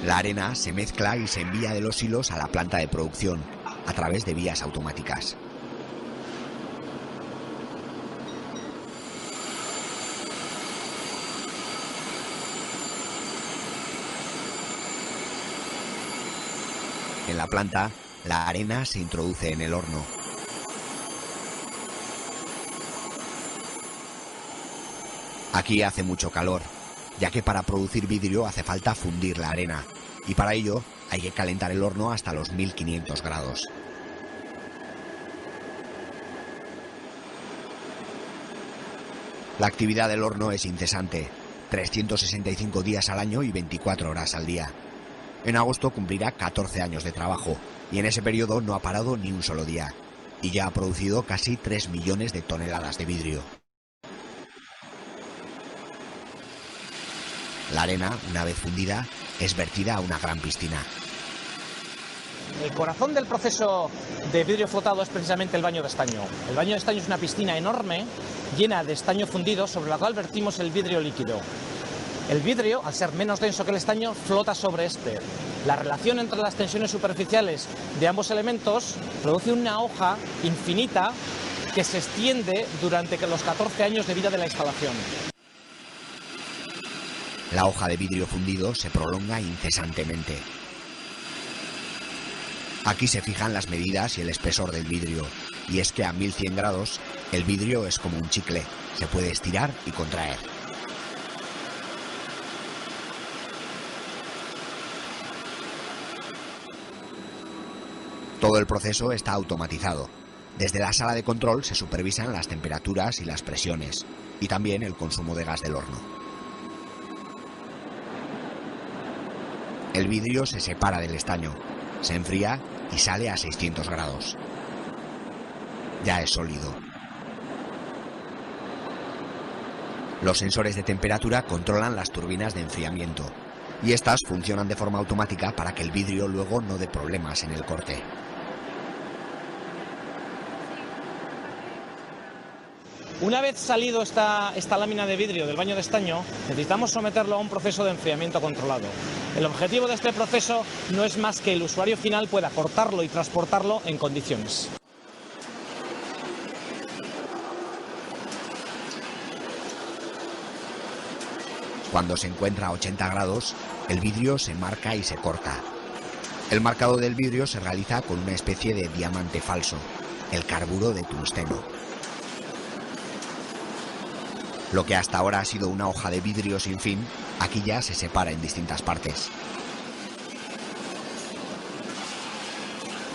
La arena se mezcla y se envía de los hilos a la planta de producción, a través de vías automáticas. En la planta, la arena se introduce en el horno. Aquí hace mucho calor, ya que para producir vidrio hace falta fundir la arena, y para ello hay que calentar el horno hasta los 1500 grados. La actividad del horno es incesante, 365 días al año y 24 horas al día. En agosto cumplirá 14 años de trabajo, y en ese periodo no ha parado ni un solo día, y ya ha producido casi 3 millones de toneladas de vidrio. La arena, una vez fundida, es vertida a una gran piscina. El corazón del proceso de vidrio flotado es precisamente el baño de estaño. El baño de estaño es una piscina enorme, llena de estaño fundido, sobre la cual vertimos el vidrio líquido. El vidrio, al ser menos denso que el estaño, flota sobre este. La relación entre las tensiones superficiales de ambos elementos produce una hoja infinita que se extiende durante los 14 años de vida de la instalación. La hoja de vidrio fundido se prolonga incesantemente. Aquí se fijan las medidas y el espesor del vidrio, y es que a 1100 grados el vidrio es como un chicle, se puede estirar y contraer. Todo el proceso está automatizado. Desde la sala de control se supervisan las temperaturas y las presiones, y también el consumo de gas del horno. El vidrio se separa del estaño, se enfría y sale a 600 grados. ya es sólido. Los sensores de temperatura controlan las turbinas de enfriamiento y estas funcionan de forma automática para que el vidrio luego no dé problemas en el corte. Una vez salido esta lámina de vidrio del baño de estaño, necesitamos someterlo a un proceso de enfriamiento controlado. El objetivo de este proceso no es más que el usuario final pueda cortarlo y transportarlo en condiciones. Cuando se encuentra a 80 grados, el vidrio se marca y se corta. El marcado del vidrio se realiza con una especie de diamante falso, el carburo de tungsteno. Lo que hasta ahora ha sido una hoja de vidrio sin fin, aquí ya se separa en distintas partes.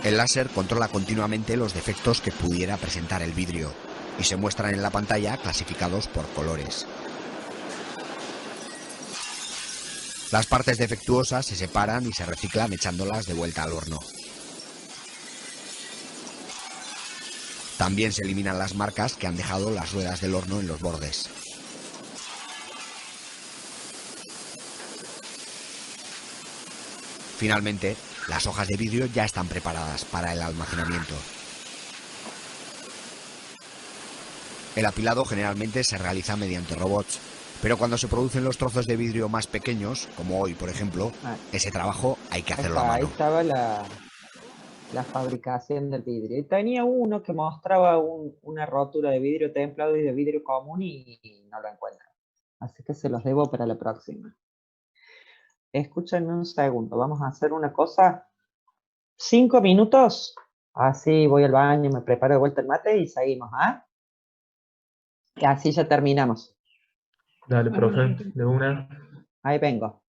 El láser controla continuamente los defectos que pudiera presentar el vidrio y se muestran en la pantalla clasificados por colores. Las partes defectuosas se separan y se reciclan echándolas de vuelta al horno. También se eliminan las marcas que han dejado las ruedas del horno en los bordes. Finalmente, las hojas de vidrio ya están preparadas para el almacenamiento. El apilado generalmente se realiza mediante robots, pero cuando se producen los trozos de vidrio más pequeños, como hoy por ejemplo, ese trabajo hay que hacerlo a mano. Ahí estaba la fabricación del vidrio. Y tenía uno que mostraba una rotura de vidrio templado y de vidrio común y no lo encuentro. Así que se los debo para la próxima. Escúchenme un segundo, vamos a hacer una cosa. 5 minutos, así voy al baño, me preparo de vuelta el mate y seguimos, ¿ah? Y así ya terminamos. Dale, profe, de una. Ahí vengo.